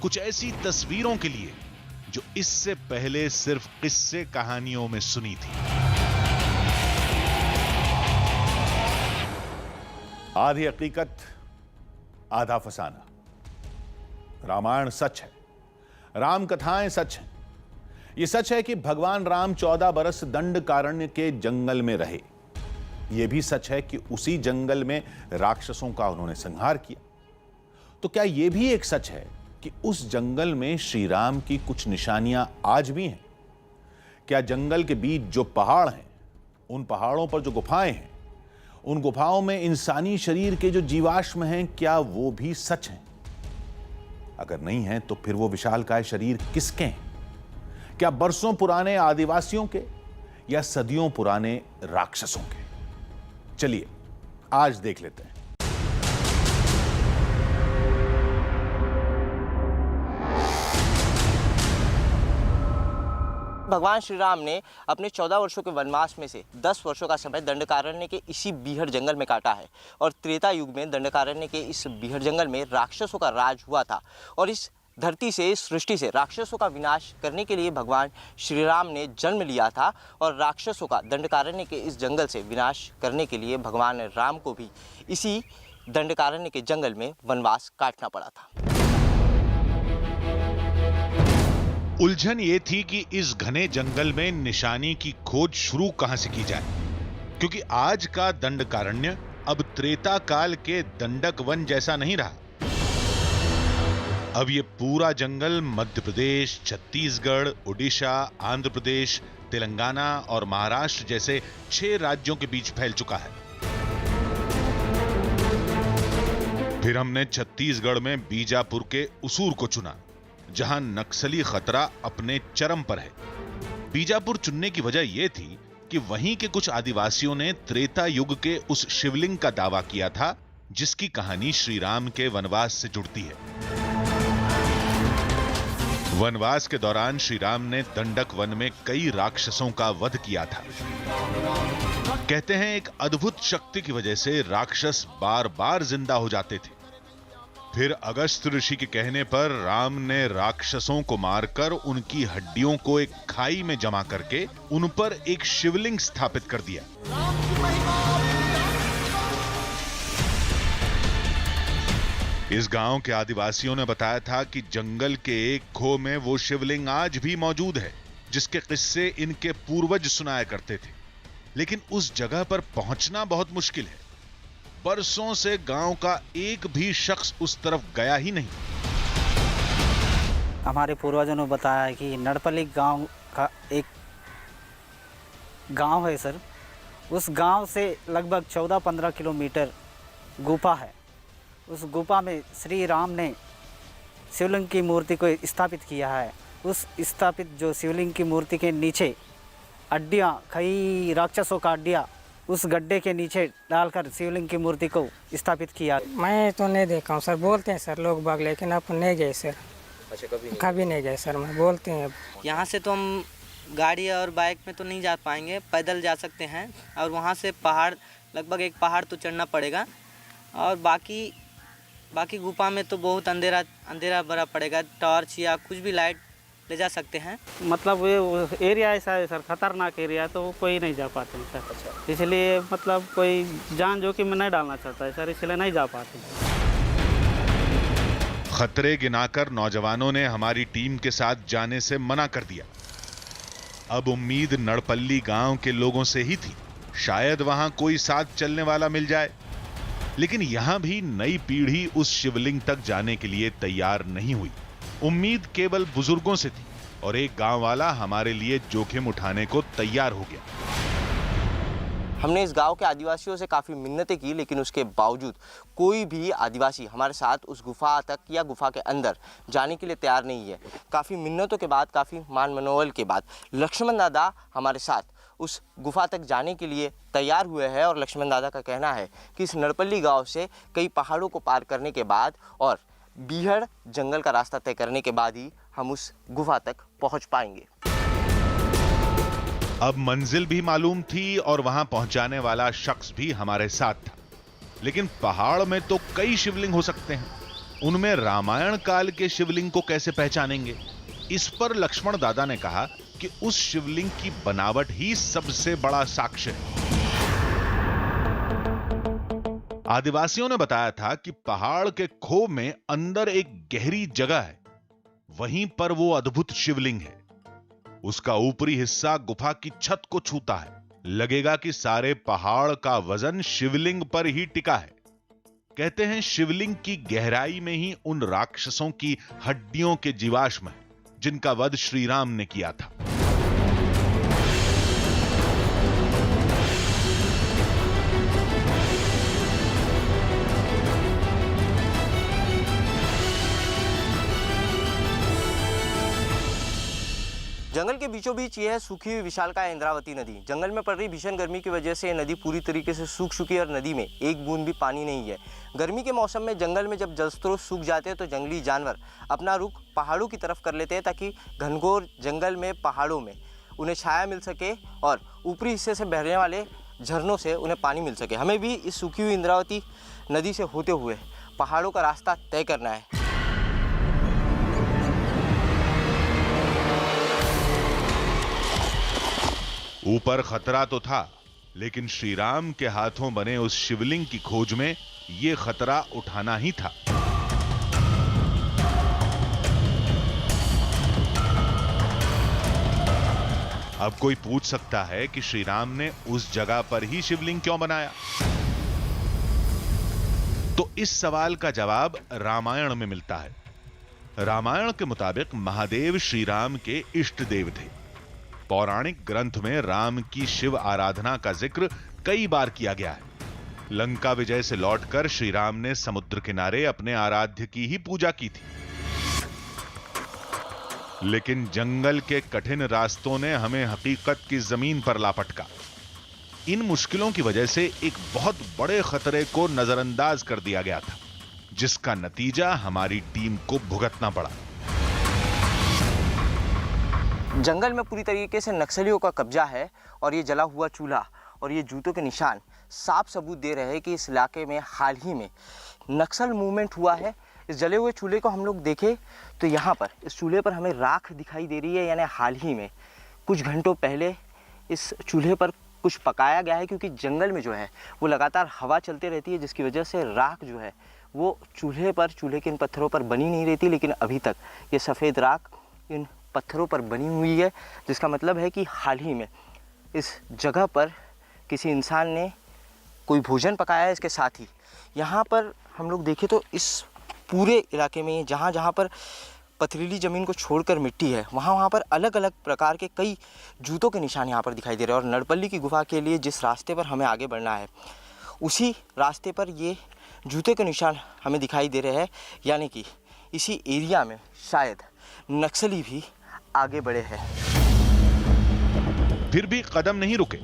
कुछ ऐसी तस्वीरों के लिए जो इससे पहले सिर्फ किस्से कहानियों में सुनी थी। आधी हकीकत, आधा फसाना। रामायण सच है, राम कथाएं सच हैं। यह सच है कि भगवान राम 14 बरस दंडकारण्य के जंगल में रहे। यह भी सच है कि उसी जंगल में राक्षसों का उन्होंने संहार किया। तो क्या यह भी एक सच है कि उस जंगल में श्री राम की कुछ निशानियां आज भी हैं? क्या जंगल के बीच जो पहाड़ हैं, उन पहाड़ों पर जो गुफाएं हैं, उन गुफाओं में इंसानी शरीर के जो जीवाश्म हैं, क्या वो भी सच हैं? अगर नहीं है तो फिर वो विशालकाय शरीर किसके हैं? क्या बरसों पुराने आदिवासियों के या सदियों पुराने राक्षसों के? चलिए आज देख लेते हैं। भगवान श्री राम ने अपने 14 वर्षों के वनवास में से 10 वर्षों का समय दंडकारण्य के इसी बीहड़ जंगल में काटा है। और त्रेता युग में दंडकारण्य के इस बीहड़ जंगल में राक्षसों का राज हुआ था। और इस धरती से, इस सृष्टि से राक्षसों का विनाश करने के लिए भगवान श्री राम ने जन्म लिया था। और राक्षसों का दंडकारण्य के इस जंगल से विनाश करने के लिए भगवान राम को भी इसी दंडकारण्य के जंगल में वनवास काटना पड़ा था। उलझन ये थी कि इस घने जंगल में निशानी की खोज शुरू कहां से की जाए, क्योंकि आज का दंडकारण्य अब त्रेता काल के दंडक वन जैसा नहीं रहा। अब ये पूरा जंगल मध्य प्रदेश, छत्तीसगढ़, उड़ीसा, आंध्र प्रदेश, तेलंगाना और महाराष्ट्र जैसे 6 राज्यों के बीच फैल चुका है। फिर हमने छत्तीसगढ़ में बीजापुर के उसूर को चुना, जहां नक्सली खतरा अपने चरम पर है। बीजापुर चुनने की वजह यह थी कि वहीं के कुछ आदिवासियों ने त्रेता युग के उस शिवलिंग का दावा किया था, जिसकी कहानी श्री राम के वनवास से जुड़ती है। वनवास के दौरान श्री राम ने दंडक वन में कई राक्षसों का वध किया था। कहते हैं एक अद्भुत शक्ति की वजह से राक्षस बार बार जिंदा हो जाते थे। फिर अगस्त ऋषि के कहने पर राम ने राक्षसों को मारकर उनकी हड्डियों को एक खाई में जमा करके उन पर एक शिवलिंग स्थापित कर दिया। इस गांव के आदिवासियों ने बताया था कि जंगल के एक खो में वो शिवलिंग आज भी मौजूद है, जिसके किस्से इनके पूर्वज सुनाया करते थे। लेकिन उस जगह पर पहुंचना बहुत मुश्किल है। बरसों से गांव का एक भी शख्स उस तरफ गया ही नहीं। हमारे पूर्वजों ने बताया कि नड़पली गांव का एक गांव है सर। उस गांव से लगभग 14-15 किलोमीटर गुफा है। उस गुफा में श्री राम ने शिवलिंग की मूर्ति को स्थापित किया है। उस स्थापित जो शिवलिंग की मूर्ति के नीचे हड्डियाँ, कई राक्षसों का हड्डियाँ उस गड्ढे के नीचे डालकर शिवलिंग की मूर्ति को स्थापित किया। मैं तो नहीं देखा हूँ सर, बोलते हैं सर लोग बाग, लेकिन आप नहीं गए सर। अच्छा, कभी नहीं गए सर, मैं बोलते हैं। यहाँ से तो हम गाड़ी और बाइक में तो नहीं जा पाएंगे, पैदल जा सकते हैं। और वहाँ से पहाड़, लगभग एक पहाड़ तो चढ़ना पड़ेगा। और बाकी गुफा में तो बहुत अंधेरा भरा पड़ेगा। टॉर्च या कुछ भी लाइट ले जा सकते हैं। मतलब वो एरिया ऐसा है सर, खतरनाक एरिया, तो कोई नहीं जा पाते हैं सर। अच्छा। इसलिए मतलब कोई जान जोखिम में नहीं डालना चाहता है सर, इसलिए नहीं जा पाते। खतरे गिनाकर नौजवानों ने हमारी टीम के साथ जाने से मना कर दिया। अब उम्मीद नड़पल्ली गांव के लोगों से ही थी, शायद वहां कोई साथ चलने वाला मिल जाए। लेकिन यहां भी नई पीढ़ी उस शिवलिंग तक जाने के लिए तैयार नहीं हुई। उम्मीद केवल बुजुर्गों से थी और एक गांव वाला हमारे लिए जोखिम उठाने को तैयार हो गया। हमने इस गांव के आदिवासियों से काफ़ी मिन्नतें की, लेकिन उसके बावजूद कोई भी आदिवासी हमारे साथ उस गुफा तक या गुफा के अंदर जाने के लिए तैयार नहीं है। काफ़ी मिन्नतों के बाद, काफ़ी मान मनोबल के बाद लक्ष्मण दादा हमारे साथ उस गुफा तक जाने के लिए तैयार हुए हैं। और लक्ष्मण दादा का कहना है कि इस नड़पल्ली गांव से कई पहाड़ों को पार करने के बाद और बीहड़ जंगल का रास्ता तय करने के बाद ही हम उस गुफा तक पहुंच पाएंगे। अब मंजिल भी मालूम थी और वहां पहुंचाने वाला शख्स भी हमारे साथ था। लेकिन पहाड़ में तो कई शिवलिंग हो सकते हैं, उनमें रामायण काल के शिवलिंग को कैसे पहचानेंगे? इस पर लक्ष्मण दादा ने कहा कि उस शिवलिंग की बनावट ही सबसे बड़ा साक्ष्य है। आदिवासियों ने बताया था कि पहाड़ के खो में अंदर एक गहरी जगह है, वहीं पर वो अद्भुत शिवलिंग है। उसका ऊपरी हिस्सा गुफा की छत को छूता है। लगेगा कि सारे पहाड़ का वजन शिवलिंग पर ही टिका है। कहते हैं शिवलिंग की गहराई में ही उन राक्षसों की हड्डियों के जीवाश्म है जिनका वध श्री राम ने किया था। जंगल के बीचों बीच यह है सूखी हुई विशालकाय इंद्रावती नदी। जंगल में पड़ रही भीषण गर्मी की वजह से यह नदी पूरी तरीके से सूख चुकी है और नदी में एक बूंद भी पानी नहीं है। गर्मी के मौसम में जंगल में जब जल स्रोत सूख जाते हैं तो जंगली जानवर अपना रुख पहाड़ों की तरफ कर लेते हैं ताकि घनघोर जंगल में पहाड़ों में उन्हें छाया मिल सके और ऊपरी हिस्से से बहने वाले झरनों से उन्हें पानी मिल सके। हमें भी इस सूखी हुई इंद्रावती नदी से होते हुए पहाड़ों का रास्ता तय करना है। ऊपर खतरा तो था, लेकिन श्री राम के हाथों बने उस शिवलिंग की खोज में यह खतरा उठाना ही था। अब कोई पूछ सकता है कि श्री राम ने उस जगह पर ही शिवलिंग क्यों बनाया? तो इस सवाल का जवाब रामायण में मिलता है। रामायण के मुताबिक महादेव श्री राम के इष्ट देव थे। पौराणिक ग्रंथ में राम की शिव आराधना का जिक्र कई बार किया गया है। लंका विजय से लौटकर श्री राम ने समुद्र किनारे अपने आराध्य की ही पूजा की थी। लेकिन जंगल के कठिन रास्तों ने हमें हकीकत की जमीन पर लापटका। इन मुश्किलों की वजह से एक बहुत बड़े खतरे को नजरअंदाज कर दिया गया था, जिसका नतीजा हमारी टीम को भुगतना पड़ा। जंगल में पूरी तरीके से नक्सलियों का कब्जा है और ये जला हुआ चूल्हा और ये जूतों के निशान साफ सबूत दे रहे हैं कि इस इलाके में हाल ही में नक्सल मूवमेंट हुआ है। इस जले हुए चूल्हे को हम लोग देखें तो यहाँ पर इस चूल्हे पर हमें राख दिखाई दे रही है, यानी हाल ही में कुछ घंटों पहले इस चूल्हे पर कुछ पकाया गया है, क्योंकि जंगल में जो है वो लगातार हवा चलती रहती है, जिसकी वजह से राख जो है वो चूल्हे के इन पत्थरों पर बनी नहीं रहती। लेकिन अभी तक ये सफ़ेद राख इन पत्थरों पर बनी हुई है, जिसका मतलब है कि हाल ही में इस जगह पर किसी इंसान ने कोई भोजन पकाया है। इसके साथ ही यहाँ पर हम लोग देखें तो इस पूरे इलाके में जहाँ जहाँ पर पथरीली ज़मीन को छोड़कर मिट्टी है, वहाँ पर अलग अलग प्रकार के कई जूतों के निशान यहाँ पर दिखाई दे रहे हैं। और नड़पल्ली की गुफा के लिए जिस रास्ते पर हमें आगे बढ़ना है, उसी रास्ते पर ये जूते के निशान हमें दिखाई दे रहे हैं, यानी कि इसी एरिया में शायद नक्सली भी आगे बढ़े हैं। फिर भी कदम नहीं रुके।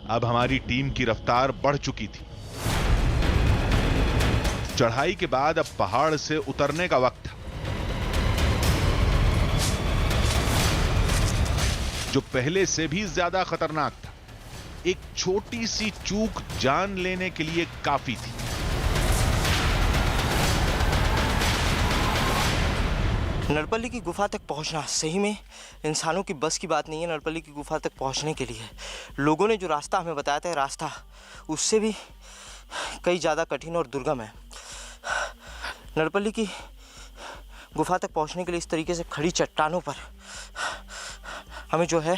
अब हमारी टीम की रफ्तार बढ़ चुकी थी। चढ़ाई के बाद अब पहाड़ से उतरने का वक्त था। जो पहले से भी ज्यादा खतरनाक था। एक छोटी सी चूक जान लेने के लिए काफी थी। नड़पल्ली की गुफा तक पहुंचना सही में इंसानों की बस की बात नहीं है। नड़पल्ली की गुफा तक पहुंचने के लिए लोगों ने जो रास्ता हमें बताया था, रास्ता उससे भी कई ज़्यादा कठिन और दुर्गम है। नड़पल्ली की गुफा तक पहुंचने के लिए इस तरीके से खड़ी चट्टानों पर हमें जो है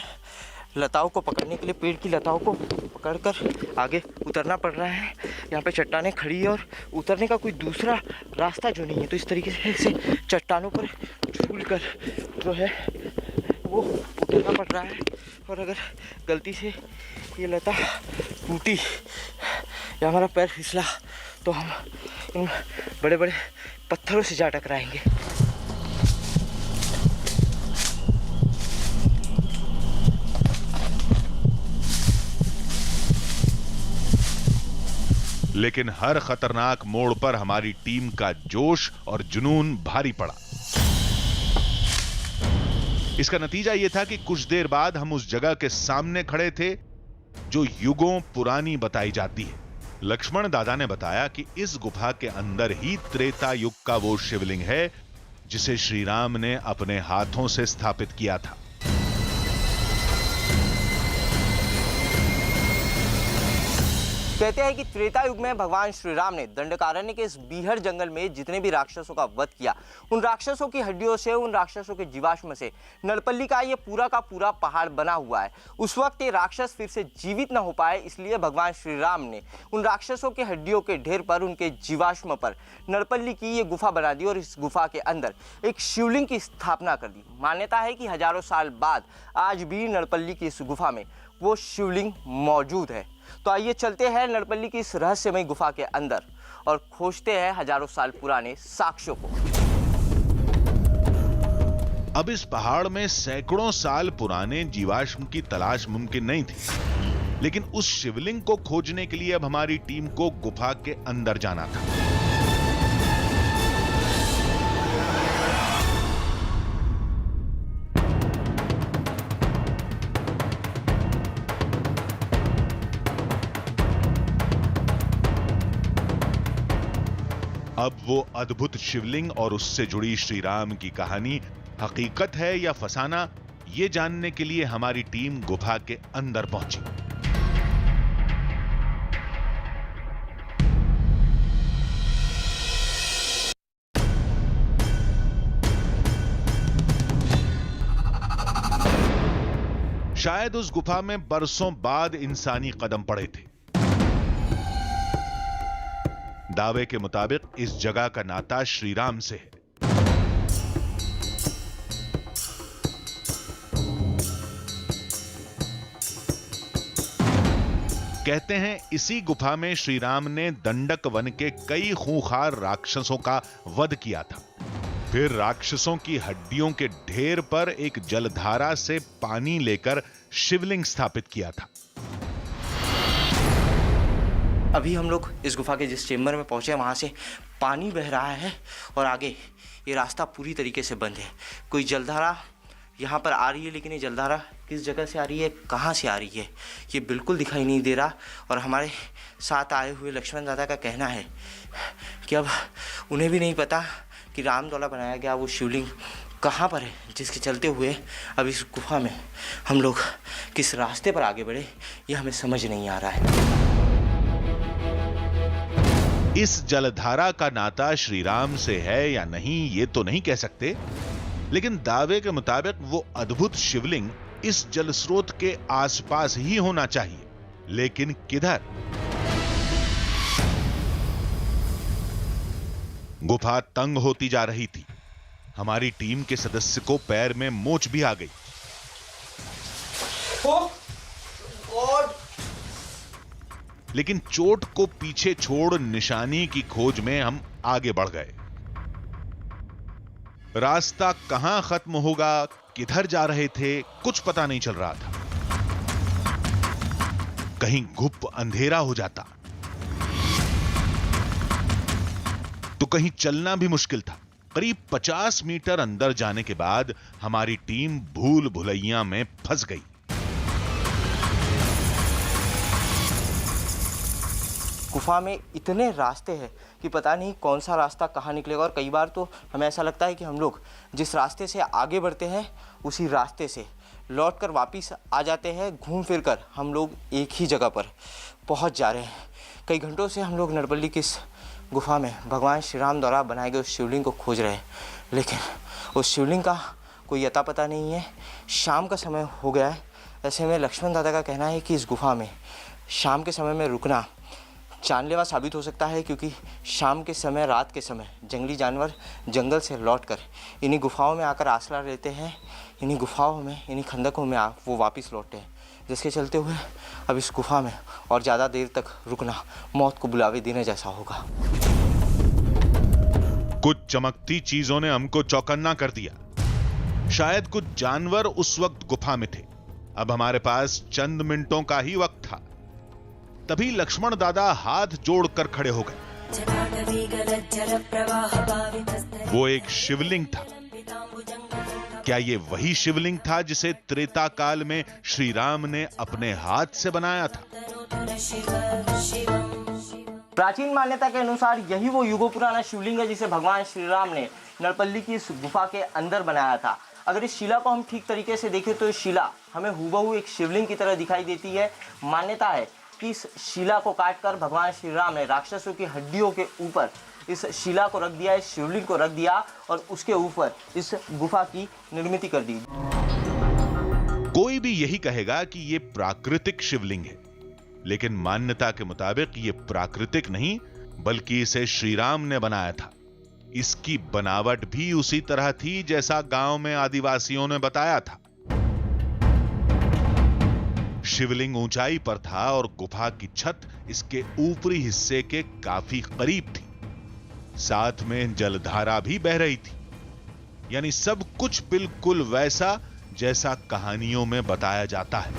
लताओं को पकड़ने के लिए, पेड़ की लताओं को पकड़कर आगे उतरना पड़ रहा है। यहाँ पे चट्टानें खड़ी है और उतरने का कोई दूसरा रास्ता जो नहीं है, तो इस तरीके से चट्टानों पर झूलकर जो है वो उतरना पड़ रहा है। और अगर गलती से ये लता टूटी या हमारा पैर फिसला तो हम इन बड़े बड़े पत्थरों से जा टकराएंगे। लेकिन हर खतरनाक मोड़ पर हमारी टीम का जोश और जुनून भारी पड़ा। इसका नतीजा यह था कि कुछ देर बाद हम उस जगह के सामने खड़े थे जो युगों पुरानी बताई जाती है। लक्ष्मण दादा ने बताया कि इस गुफा के अंदर ही त्रेता युग का वो शिवलिंग है जिसे श्री राम ने अपने हाथों से स्थापित किया था। कहते हैं कि त्रेता युग में भगवान श्री राम ने दंडकारण्य के इस बीहड़ जंगल में जितने भी राक्षसों का वध किया, उन राक्षसों की हड्डियों से, उन राक्षसों के जीवाश्म से नरपल्ली का ये पूरा का पूरा पहाड़ बना हुआ है। उस वक्त ये राक्षस फिर से जीवित न हो पाए, इसलिए भगवान श्री राम ने उन राक्षसों के हड्डियों के ढेर पर, उनके जीवाश्म पर नरपल्ली की ये गुफा बना दी और इस गुफा के अंदर एक शिवलिंग की स्थापना कर दी। मान्यता है कि हजारों साल बाद आज भी नरपल्ली की इस गुफा में वो शिवलिंग मौजूद है। तो आइए चलते हैं नरपल्ली की इस रहस्यमय गुफा के अंदर और खोजते हैं हजारों साल पुराने साक्ष्यों को। अब इस पहाड़ में सैकड़ों साल पुराने जीवाश्म की तलाश मुमकिन नहीं थी, लेकिन उस शिवलिंग को खोजने के लिए अब हमारी टीम को गुफा के अंदर जाना था। अब वो अद्भुत शिवलिंग और उससे जुड़ी श्री राम की कहानी हकीकत है या फसाना, ये जानने के लिए हमारी टीम गुफा के अंदर पहुंची। शायद उस गुफा में बरसों बाद इंसानी कदम पड़े थे। दावे के मुताबिक इस जगह का नाता श्री राम से है। कहते हैं इसी गुफा में श्री राम ने दंडक वन के कई खूंखार राक्षसों का वध किया था। फिर राक्षसों की हड्डियों के ढेर पर एक जलधारा से पानी लेकर शिवलिंग स्थापित किया था। अभी हम लोग इस गुफा के जिस चेंबर में पहुंचे वहां से पानी बह रहा है और आगे ये रास्ता पूरी तरीके से बंद है। कोई जलधारा यहाँ पर आ रही है, लेकिन ये जलधारा किस जगह से आ रही है, कहाँ से आ रही है, ये बिल्कुल दिखाई नहीं दे रहा। और हमारे साथ आए हुए लक्ष्मण दादा का कहना है कि अब उन्हें भी नहीं पता कि राम द्वारा बनाया गया वो शिवलिंग कहाँ पर है, जिसके चलते हुए अब इस गुफा में हम लोग किस रास्ते पर आगे बढ़े ये हमें समझ नहीं आ रहा है। इस जलधारा का नाता श्री राम से है या नहीं ये तो नहीं कह सकते, लेकिन दावे के मुताबिक वो अद्भुत शिवलिंग इस जल स्रोत के आसपास ही होना चाहिए, लेकिन किधर? गुफा तंग होती जा रही थी। हमारी टीम के सदस्य को पैर में मोच भी आ गई। लेकिन चोट को पीछे छोड़ निशानी की खोज में हम आगे बढ़ गए। रास्ता कहां खत्म होगा, किधर जा रहे थे, कुछ पता नहीं चल रहा था। कहीं गुप्त अंधेरा हो जाता तो कहीं चलना भी मुश्किल था। करीब 50 मीटर अंदर जाने के बाद हमारी टीम भूल भुलैया में फंस गई। गुफा में इतने रास्ते हैं कि पता नहीं कौन सा रास्ता कहाँ निकलेगा। और कई बार तो हमें ऐसा लगता है कि हम लोग जिस रास्ते से आगे बढ़ते हैं उसी रास्ते से लौटकर वापस आ जाते हैं। घूम फिर कर हम लोग एक ही जगह पर पहुंच जा रहे हैं। कई घंटों से हम लोग नरपल्ली की इस गुफा में भगवान श्री राम द्वारा बनाए गए उस शिवलिंग को खोज रहे हैं, लेकिन उस शिवलिंग का कोई अता पता नहीं है। शाम का समय हो गया है। ऐसे में लक्ष्मण दादा का कहना है कि इस गुफा में शाम के समय में रुकना जानलेवा साबित हो सकता है, क्योंकि शाम के समय, रात के समय जंगली जानवर जंगल से लौटकर इन्हीं गुफाओं में आकर आसरा लेते हैं। इन्हीं गुफाओं में, इन्हीं खंदकों में वो वापस लौटते हैं, जिसके चलते हुए अब इस गुफा में और ज़्यादा देर तक रुकना मौत को बुलावे देने जैसा होगा। कुछ चमकती चीजों ने हमको चौकन्ना कर दिया। शायद कुछ जानवर उस वक्त गुफा में थे। अब हमारे पास चंद मिनटों का ही वक्त था। तभी लक्ष्मण दादा हाथ जोड़कर खड़े हो गए। वो एक शिवलिंग था। क्या ये वही शिवलिंग था जिसे त्रेता काल में श्री राम ने अपने हाथ से बनाया था? प्राचीन मान्यता के अनुसार यही वो युगों पुराना शिवलिंग है जिसे भगवान श्री राम ने नरपल्ली की इस गुफा के अंदर बनाया था। अगर इस शिला को हम ठीक तरीके से देखें तो इस शिला हमें हूबहू एक शिवलिंग की तरह दिखाई देती है। मान्यता है कि इस शिला को काटकर भगवान श्री राम ने राक्षसों की हड्डियों के ऊपर इस शिला को रख दिया, इस शिवलिंग को रख दिया और उसके ऊपर इस गुफा की निर्मित कर दी। कोई भी यही कहेगा कि ये प्राकृतिक शिवलिंग है, लेकिन मान्यता के मुताबिक ये प्राकृतिक नहीं बल्कि इसे श्री राम ने बनाया था। इसकी बनावट भी उसी तरह थी जैसा गांव में आदिवासियों ने बताया था। शिवलिंग ऊंचाई पर था और गुफा की छत इसके ऊपरी हिस्से के काफी करीब थी। साथ में जलधारा भी बह रही थी। यानी सब कुछ बिल्कुल वैसा जैसा कहानियों में बताया जाता है।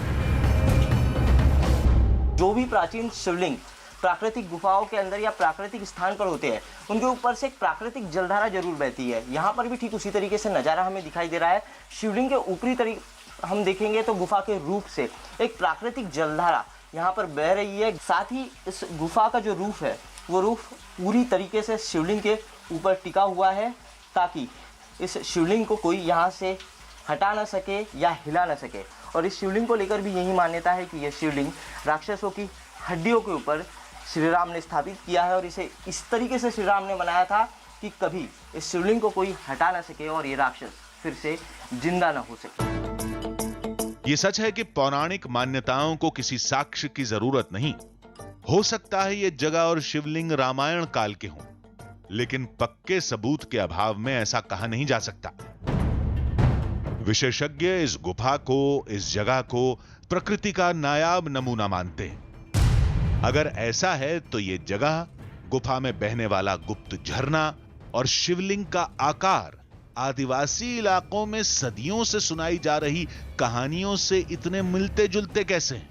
जो भी प्राचीन शिवलिंग प्राकृतिक गुफाओं के अंदर या प्राकृतिक स्थान पर होते हैं, उनके ऊपर से एक प्राकृतिक जलधारा जरूर बहती है। यहाँ पर भी ठीक उसी तरीके से नज़ारा हमें दिखाई दे रहा है। शिवलिंग के ऊपरी तरीके हम देखेंगे तो गुफा के रूप से एक प्राकृतिक जलधारा यहाँ पर बह रही है। साथ ही इस गुफा का जो रूफ है वो रूफ पूरी तरीके से शिवलिंग के ऊपर टिका हुआ है, ताकि इस शिवलिंग को कोई यहाँ से हटा ना सके या हिला ना सके। और इस शिवलिंग को लेकर भी यही मान्यता है कि यह शिवलिंग राक्षसों की हड्डियों के ऊपर श्री राम ने स्थापित किया है और इसे इस तरीके से श्री राम ने बनाया था कि कभी इस शिवलिंग को कोई हटा ना सके और ये राक्षस फिर से जिंदा ना हो सके। ये सच है कि पौराणिक मान्यताओं को किसी साक्ष्य की जरूरत नहीं। हो सकता है ये जगह और शिवलिंग रामायण काल के हों, लेकिन पक्के सबूत के अभाव में ऐसा कहा नहीं जा सकता। विशेषज्ञ इस गुफा को, इस जगह को प्रकृति का नायाब नमूना मानते हैं। अगर ऐसा है तो ये जगह, गुफा में बहने वाला गुप्त झरना और शिवलिंग का आकार आदिवासी इलाकों में सदियों से सुनाई जा रही कहानियों से इतने मिलते जुलते कैसे हैं?